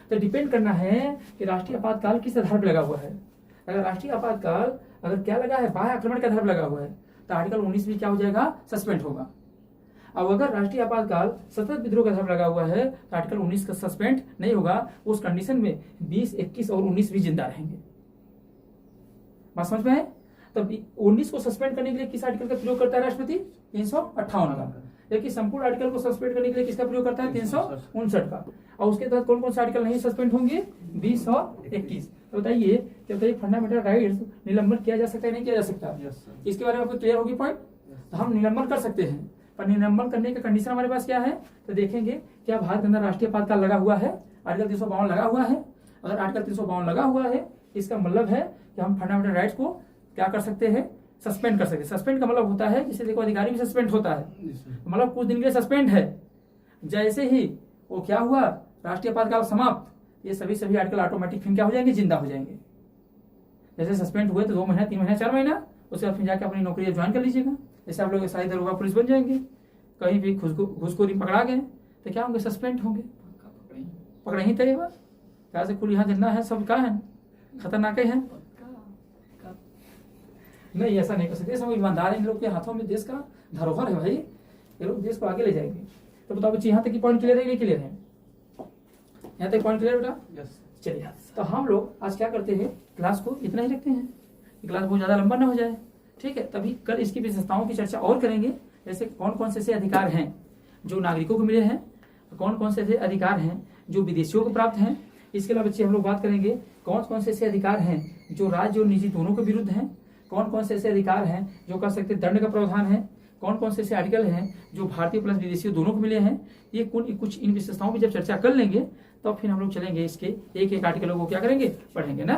तो डिपेंड करना है कि राष्ट्रीय आपातकाल किस आधार पर लगा हुआ है। अगर राष्ट्रीय आपातकाल अगर क्या लगा है, बाह्य आक्रमण के आधार पर लगा हुआ है, तो आर्टिकल 19 भी क्या हो जाएगा, सस्पेंड होगा। अब अगर राष्ट्रीय आपातकाल सशस्त्र विद्रोह के आधार पर लगा हुआ है, तो आर्टिकल 19 का सस्पेंड नहीं होगा। उस कंडीशन में 20, 21 और 19 भी जिंदा रहेंगे। बात समझ में है? तब 19 को सस्पेंड करने के लिए किस आर्टिकल का प्रयोग करता है राष्ट्रपति, 358 का, जबकि संपूर्ण आर्टिकल को सस्पेंड करने के लिए किसका प्रयोग करता है, 359 का। और उसके तहत कौन कौन से आर्टिकल नहीं सस्पेंड होंगे, 20 और 21। तो बताइए फंडामेंटल राइट्स निलंबन किया जा सकता है, नहीं किया जा सकता, इसके बारे में आपको क्लियर होगी पॉइंट। तो हम निलंबन कर सकते हैं, पर निलंबन करने का कंडीशन हमारे पास क्या है, तो देखेंगे क्या भारत के अंदर राष्ट्रीय आपातकाल लगा हुआ है, आर्टिकल 352 लगा हुआ है। अगर आर्टिकल 352 लगा हुआ है, इसका मतलब है कि हम फंडामेंटल राइट्स को क्या कर सकते हैं, सस्पेंड कर सकते हैं। सस्पेंड का मतलब होता है, जिसे देखो अधिकारी भी सस्पेंड होता है, मतलब कुछ दिन के लिए सस्पेंड है। जैसे ही वो क्या हुआ, राष्ट्रीय आपातकाल समाप्त, ये सभी आर्टिकल ऑटोमेटिक फिर क्या हो जाएंगे, जिंदा हो जाएंगे। जैसे सस्पेंड हुए तो 2 महीना, 3 महीना, 4 महीना, उसके बाद फिर जाके अपनी नौकरी ज्वाइन कर लीजिएगा। जैसे आप लोग एसआई, दरोगा, पुलिस बन जाएंगे, कहीं भी घुसखोरी पकड़ा गए तो क्या होंगे, सस्पेंड होंगे, पकड़े ही तय क्या से खुल यहाँ जितना है सब क्या है, खतरनाक है। नहीं ऐसा नहीं कर सकते, सब ईमानदार है, इन लोग के हाथों में देश का धरोहर है भाई, ये लोग देश को आगे ले जाएंगे। तो बताओ बच्चे, यहाँ तक की पॉइंट क्लियर है, क्लियर है, यहाँ तक पॉइंट क्लियर बेटा। चलिए, तो हम लोग आज क्या करते हैं, क्लास को इतना ही रखते हैं, क्लास बहुत ज्यादा लंबा ना हो जाए, ठीक है। तभी कल इसकी विशेषताओं की चर्चा और करेंगे, जैसे कौन कौन से ऐसे अधिकार हैं जो नागरिकों को मिले हैं, कौन कौन से ऐसे अधिकार हैं जो विदेशियों को प्राप्त हैं। इसके अलावा बच्चे हम लोग बात करेंगे कौन कौन से ऐसे अधिकार हैं जो राज्य और निजी दोनों के विरुद्ध हैं, कौन कौन से ऐसे अधिकार हैं जो कह सकते दंड का प्रावधान है, कौन कौन से ऐसे आर्टिकल हैं जो भारतीय प्लस विदेशी दोनों को मिले हैं। ये कुछ इन विशेषताओं की जब चर्चा कर लेंगे तो फिर हम लोग चलेंगे इसके एक एक आर्टिकलों को क्या करेंगे, पढ़ेंगे ना।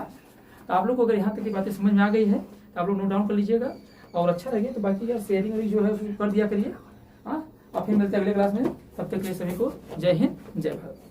तो आप लोग को अगर यहाँ तक की बातें समझ में आ गई है तो आप लोग नोट डाउन कर लीजिएगा, और अच्छा लगे तो बाकी यार शेयरिंग जो है उसको कर दिया करिए। हाँ, और फिर मिलते हैं अगले क्लास में, तब तक के लिए सभी को जय हिंद, जय भारत।